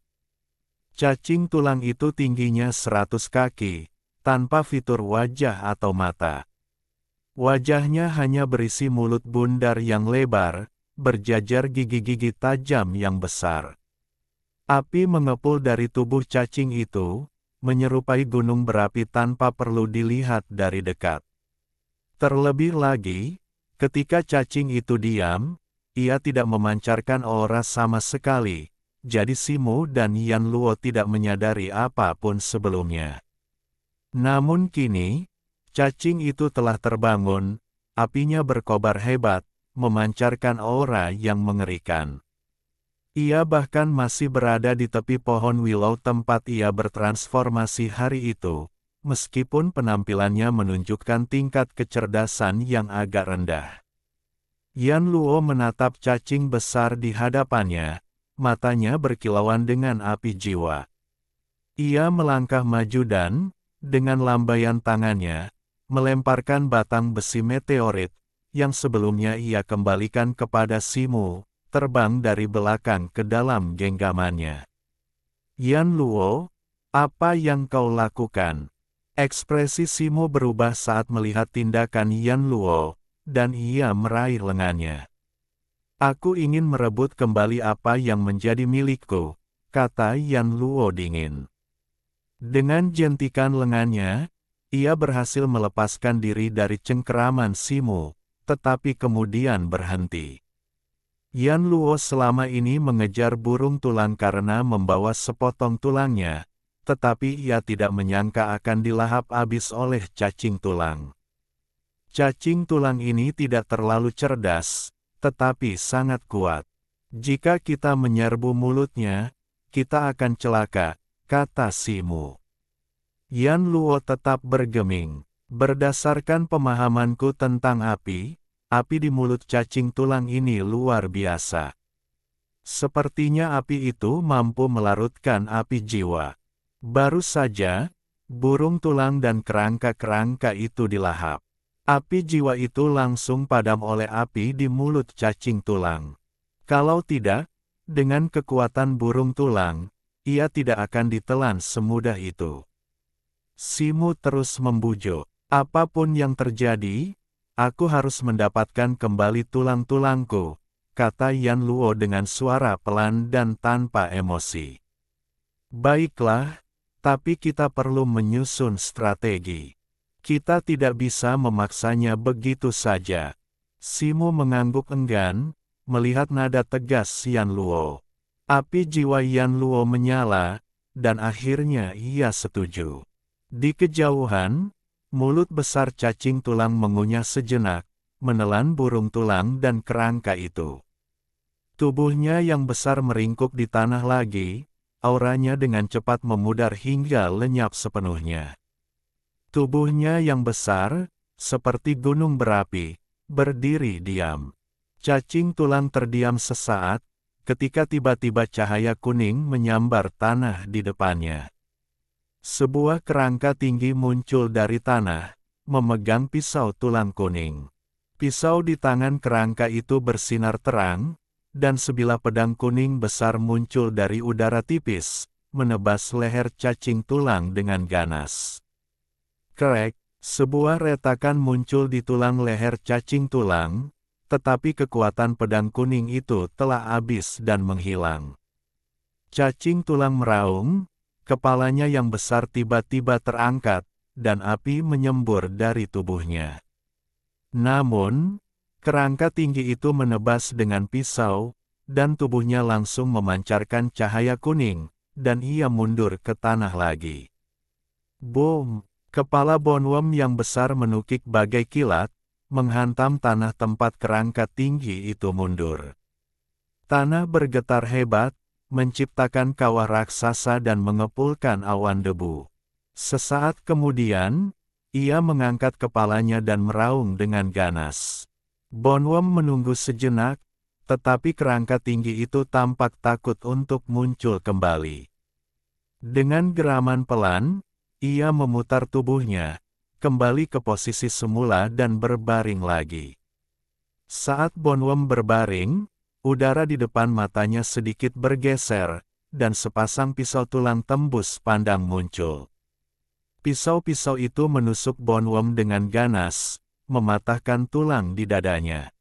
Cacing tulang itu tingginya 100 kaki, tanpa fitur wajah atau mata. Wajahnya hanya berisi mulut bundar yang lebar, berjajar gigi-gigi tajam yang besar. Api mengepul dari tubuh cacing itu, menyerupai gunung berapi tanpa perlu dilihat dari dekat. Terlebih lagi, ketika cacing itu diam, ia tidak memancarkan aura sama sekali, jadi Simu dan Yan Luo tidak menyadari apapun sebelumnya. Namun kini, cacing itu telah terbangun, apinya berkobar hebat, memancarkan aura yang mengerikan. Ia bahkan masih berada di tepi pohon willow tempat ia bertransformasi hari itu, meskipun penampilannya menunjukkan tingkat kecerdasan yang agak rendah. Yan Luo menatap cacing besar di hadapannya, matanya berkilauan dengan api jiwa. Ia melangkah maju dan, dengan lambaian tangannya, melemparkan batang besi meteorit, yang sebelumnya ia kembalikan kepada Simu, terbang dari belakang ke dalam genggamannya. Yan Luo, apa yang kau lakukan? Ekspresi Simu berubah saat melihat tindakan Yan Luo, dan ia meraih lengannya. Aku ingin merebut kembali apa yang menjadi milikku, kata Yan Luo dingin. Dengan jentikan lengannya, ia berhasil melepaskan diri dari cengkeraman Simu, tetapi kemudian berhenti. Yan Luo selama ini mengejar burung tulang karena membawa sepotong tulangnya, tetapi ia tidak menyangka akan dilahap habis oleh cacing tulang. Cacing tulang ini tidak terlalu cerdas, tetapi sangat kuat. Jika kita menyerbu mulutnya, kita akan celaka, kata Simu. Yan Luo tetap bergeming. Berdasarkan pemahamanku tentang api di mulut cacing tulang ini luar biasa. Sepertinya api itu mampu melarutkan api jiwa. Baru saja, burung tulang dan kerangka-kerangka itu dilahap. Api jiwa itu langsung padam oleh api di mulut cacing tulang. Kalau tidak, dengan kekuatan burung tulang, ia tidak akan ditelan semudah itu. Simu terus membujuk. Apapun yang terjadi, aku harus mendapatkan kembali tulang-tulangku, kata Yan Luo dengan suara pelan dan tanpa emosi. Baiklah, tapi kita perlu menyusun strategi. Kita tidak bisa memaksanya begitu saja. Simu mengangguk enggan, melihat nada tegas Yan Luo. Api jiwa Yan Luo menyala, dan akhirnya ia setuju. Di kejauhan, mulut besar cacing tulang mengunyah sejenak, menelan burung tulang dan kerangka itu. Tubuhnya yang besar meringkuk di tanah lagi, auranya dengan cepat memudar hingga lenyap sepenuhnya. Tubuhnya yang besar, seperti gunung berapi, berdiri diam. Cacing tulang terdiam sesaat, ketika tiba-tiba cahaya kuning menyambar tanah di depannya. Sebuah kerangka tinggi muncul dari tanah, memegang pisau tulang kuning. Pisau di tangan kerangka itu bersinar terang, dan sebilah pedang kuning besar muncul dari udara tipis, menebas leher cacing tulang dengan ganas. Krek, sebuah retakan muncul di tulang leher cacing tulang, tetapi kekuatan pedang kuning itu telah habis dan menghilang. Cacing tulang meraung, kepalanya yang besar tiba-tiba terangkat, dan api menyembur dari tubuhnya. Namun, kerangka tinggi itu menebas dengan pisau, dan tubuhnya langsung memancarkan cahaya kuning, dan ia mundur ke tanah lagi. Boom! Kepala Bonwem yang besar menukik bagai kilat, menghantam tanah tempat kerangka tinggi itu mundur. Tanah bergetar hebat, menciptakan kawah raksasa dan mengepulkan awan debu. Sesaat kemudian, ia mengangkat kepalanya dan meraung dengan ganas. Bonwem menunggu sejenak, tetapi kerangka tinggi itu tampak takut untuk muncul kembali. Dengan geraman pelan, ia memutar tubuhnya, kembali ke posisi semula dan berbaring lagi. Saat Bonwem berbaring, udara di depan matanya sedikit bergeser, dan sepasang pisau tulang tembus pandang muncul. Pisau-pisau itu menusuk Bonwem dengan ganas, mematahkan tulang di dadanya.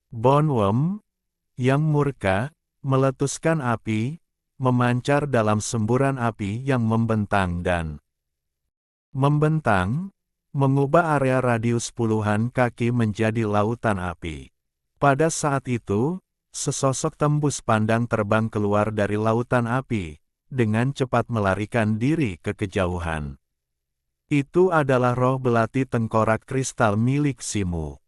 Bonwem, yang murka, meletuskan api, memancar dalam semburan api yang membentang dan mengubah area radius puluhan kaki menjadi lautan api. Pada saat itu, sesosok tembus pandang terbang keluar dari lautan api, dengan cepat melarikan diri ke kejauhan. Itu adalah roh belati tengkorak kristal milik Simu.